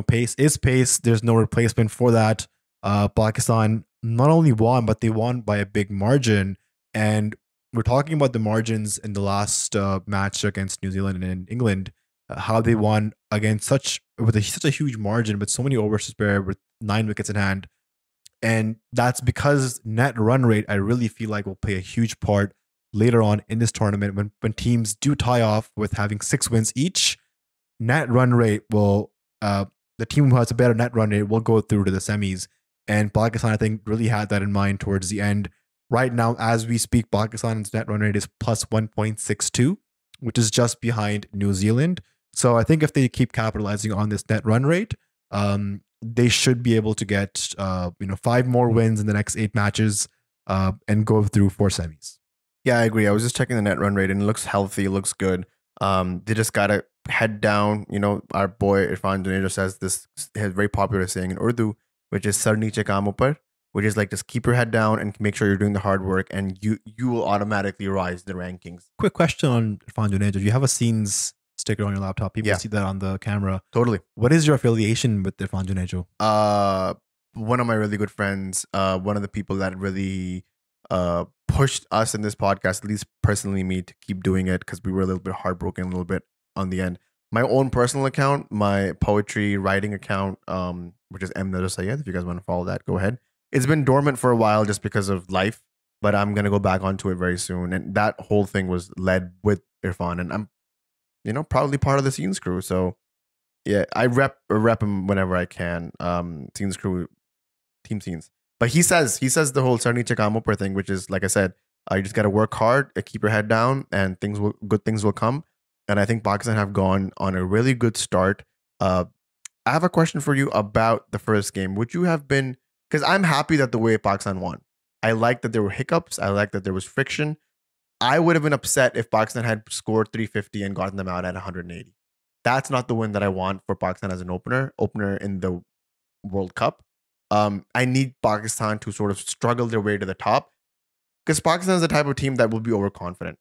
Pace is pace. There's no replacement for that. Pakistan not only won, but they won by a big margin. And we're talking about the margins in the last match against New Zealand and England, how they won against such a huge margin with so many overs to spare with 9 wickets in hand. And that's because net run rate, I really feel like will play a huge part later on in this tournament when teams do tie off with having 6 wins each. Net run rate will, the team who has a better net run rate will go through to the semis. And Pakistan, I think, really had that in mind towards the end. Right now, as we speak, Pakistan's net run rate is plus 1.62, which is just behind New Zealand. So I think if they keep capitalizing on this net run rate, they should be able to get 5 more wins in the next 8 matches and go through 4 semis. Yeah, I agree. I was just checking the net run rate and it looks healthy. It looks good. They just gotta head down. Our boy Irfan Junaid says this is very popular saying in Urdu, which is "Sar niche kaam upar," which is like just keep your head down and make sure you're doing the hard work, and you will automatically rise the rankings. Quick question on Irfan Junaid. Do you have a scenes sticker on your laptop? People see that on the camera. Totally. What is your affiliation with Irfan Junaid? One of my really good friends, one of the people that really pushed us in this podcast, at least personally me, to keep doing it because we were a little bit heartbroken a little bit on the end. My own personal account, my poetry writing account, which is M. Nader Sayed. If you guys want to follow that, go ahead. It's been dormant for a while just because of life, but I'm going to go back onto it very soon. And that whole thing was led with Irfan, and I'm, proudly part of the Scenes crew. So yeah, I rep him whenever I can. Scenes crew, team Scenes. But he says the whole Sarni Chakamoper thing, which is, like I said, you just got to work hard, keep your head down, and good things will come. And I think Pakistan have gone on a really good start. I have a question for you about the first game. Would you have been, because I'm happy that the way Pakistan won. I like that there were hiccups. I like that there was friction. I would have been upset if Pakistan had scored 350 and gotten them out at 180. That's not the win that I want for Pakistan as an opener in the World Cup. I need Pakistan to sort of struggle their way to the top because Pakistan is the type of team that will be overconfident.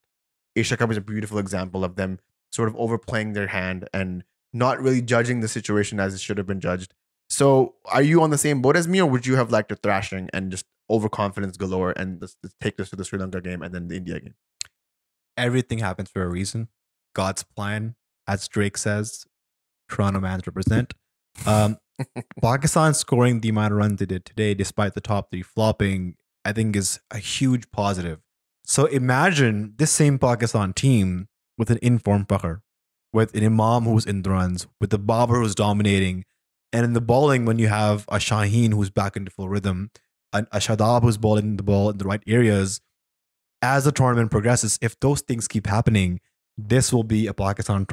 Asia Cup is a beautiful example of them sort of overplaying their hand and not really judging the situation as it should have been judged. So are you on the same boat as me, or would you have liked a thrashing and just overconfidence galore and let's take this to the Sri Lanka game and then the India game? Everything happens for a reason. God's plan, as Drake says, Toronto fans represent. Um, Pakistan scoring the amount of runs they did today, despite the top three flopping, I think is a huge positive. So imagine this same Pakistan team with an informed Fakhar, with an Imam who's in the runs, with the Babar who's dominating, and in the bowling when you have a Shaheen who's back into full rhythm, a Shadab who's bowling the ball in the right areas. As the tournament progresses, if those things keep happening, this will be a Pakistan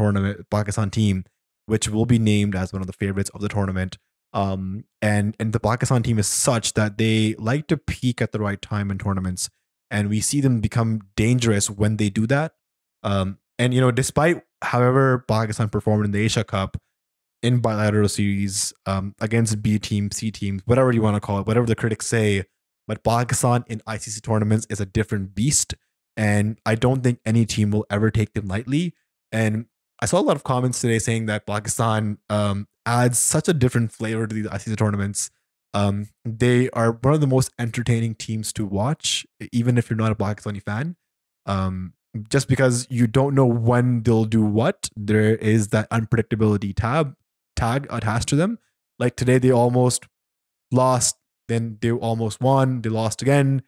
team, which will be named as one of the favorites of the tournament. And the Pakistan team is such that they like to peak at the right time in tournaments, and we see them become dangerous when they do that. And despite however Pakistan performed in the Asia Cup in bilateral series against B teams, C teams, whatever you want to call it, whatever the critics say, but Pakistan in ICC tournaments is a different beast, and I don't think any team will ever take them lightly. And I saw a lot of comments today saying that Pakistan adds such a different flavor to these ICC tournaments. They are one of the most entertaining teams to watch, even if you're not a Pakistani fan. Just because you don't know when they'll do what, there is that unpredictability tag attached to them. Like today, they almost lost, then they almost won, they lost again.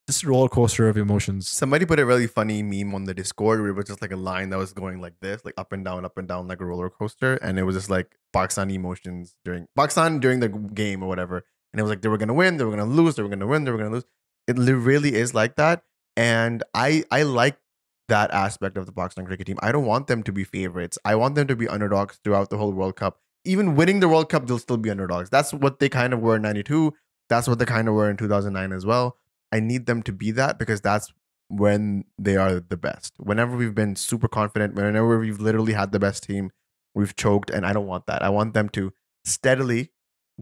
Just a roller coaster of emotions. Somebody put a really funny meme on the Discord where it was just like a line that was going like this, like up and down, like a roller coaster. And it was just like Pakistan emotions during the game or whatever. And it was like they were gonna win, they were gonna lose, they were gonna win, they were gonna lose. It really is like that. And I like that aspect of the Pakistan cricket team. I don't want them to be favorites. I want them to be underdogs throughout the whole World Cup. Even winning the World Cup, they'll still be underdogs. That's what they kind of were in 92. That's what they kind of were in 2009 as well. I need them to be that because that's when they are the best. Whenever we've been super confident, whenever we've literally had the best team, we've choked, and I don't want that. I want them to steadily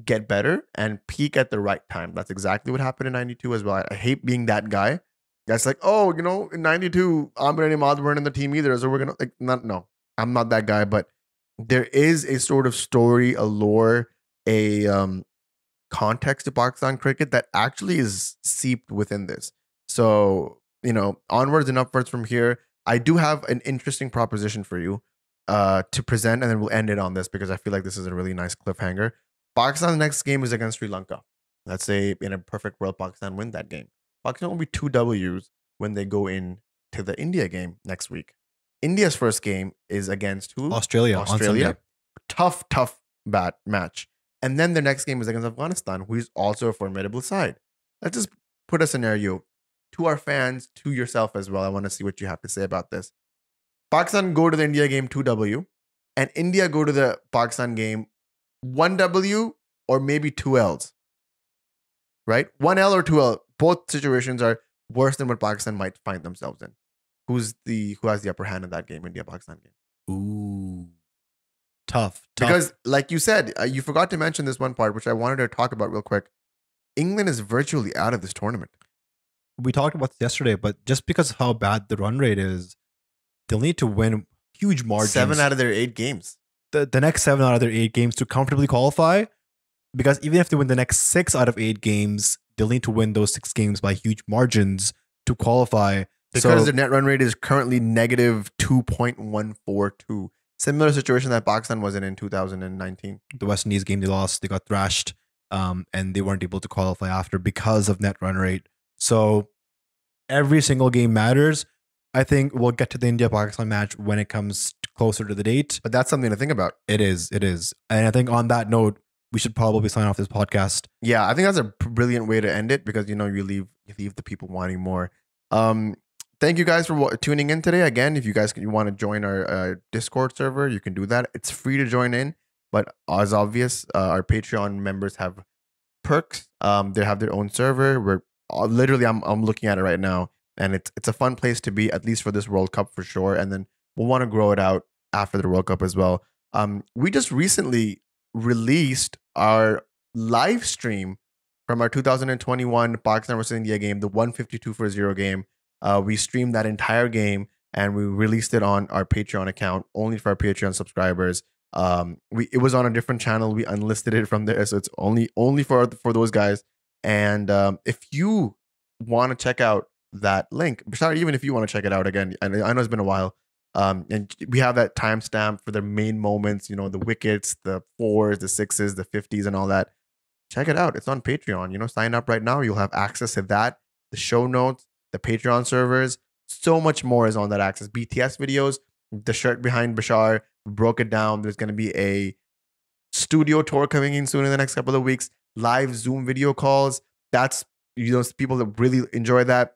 get better and peak at the right time. That's exactly what happened in 92 as well. I hate being that guy that's like, oh, in 92, Amir and Imad weren't in the team either, so we're going to, no, I'm not that guy, but there is a sort of story, a lore, a context to Pakistan cricket that actually is seeped within this. So, onwards and upwards from here, I do have an interesting proposition for you to present, and then we'll end it on this because I feel like this is a really nice cliffhanger. Pakistan's next game is against Sri Lanka. Let's say in a perfect world, Pakistan win that game. Pakistan will be 2 W's when they go in to the India game next week. India's first game is against who? Australia. Tough match. And then the next game is against Afghanistan, who is also a formidable side. Let's just put a scenario to our fans, to yourself as well. I want to see what you have to say about this. Pakistan go to the India game 2W, and India go to the Pakistan game 1W or maybe 2Ls. Right? 1L or 2L. Both situations are worse than what Pakistan might find themselves in. Who has the upper hand in that game, India-Pakistan game? Ooh. Tough. Because, like you said, you forgot to mention this one part, which I wanted to talk about real quick. England is virtually out of this tournament. We talked about this yesterday, but just because of how bad the run rate is, they'll need to win huge margins. 7 out of their 8 games. The next 7 out of their 8 games to comfortably qualify. Because even if they win the next 6 out of 8 games, they'll need to win those 6 games by huge margins to qualify. Because their net run rate is currently negative 2.142. Similar situation that Pakistan was in 2019. The West Indies game they lost, they got thrashed, and they weren't able to qualify after because of net run rate. So every single game matters. I think we'll get to the India-Pakistan match when it comes closer to the date. But that's something to think about. It is. And I think on that note, we should probably sign off this podcast. Yeah, I think that's a brilliant way to end it because, you leave the people wanting more. Thank you guys for tuning in today. Again, if you guys want to join our Discord server, you can do that. It's free to join in, but as obvious, our Patreon members have perks. They have their own server. Where literally, I'm looking at it right now, and it's a fun place to be, at least for this World Cup for sure. And then we'll want to grow it out after the World Cup as well. We just recently released our live stream from our 2021 Pakistan versus India game, the 152-0 game. We streamed that entire game and we released it on our Patreon account only for our Patreon subscribers. It was on a different channel. We unlisted it from there, so it's only for those guys. And if you want to check out that link, sorry, even if you want to check it out again, I know it's been a while. And we have that timestamp for their main moments, the wickets, the fours, the sixes, the 50s, and all that. Check it out. It's on Patreon. Sign up right now. You'll have access to that, the show notes, the Patreon servers. So much more is on that access. BTS videos, the shirt behind Bashar, broke it down. There's going to be a studio tour coming in soon in the next couple of weeks. Live Zoom video calls. That's people that really enjoy that.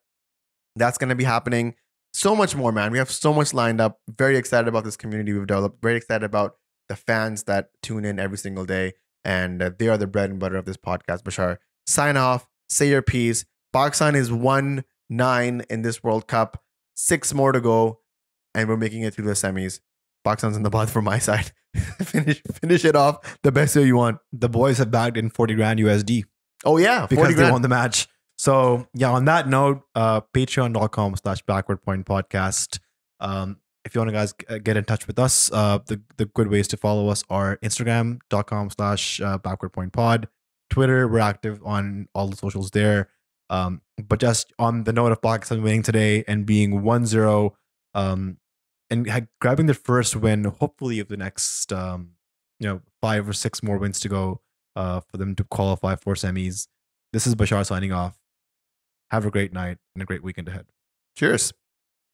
That's going to be happening. So much more, man. We have so much lined up. Very excited about this community we've developed. Very excited about the fans that tune in every single day. And they are the bread and butter of this podcast. Bashar, sign off. Say your piece. Pakistan is 1-9 in this World Cup. 6 more to go. And we're making it through the semis. Pakistan's in the bath from my side. finish it off the best way you want. The boys have bagged in 40 grand USD. Oh, yeah. Because they won the match. So, yeah, on that note, patreon.com/backwardpointpodcast. If you want to guys get in touch with us, the good ways to follow us are Instagram.com/backwardpointpod. Twitter, we're active on all the socials there. But just on the note of Pakistan winning today and being 1-0, and grabbing their first win, hopefully of the next 5 or 6 more wins to go for them to qualify for semis. This is Bashar signing off. Have a great night and a great weekend ahead. Cheers.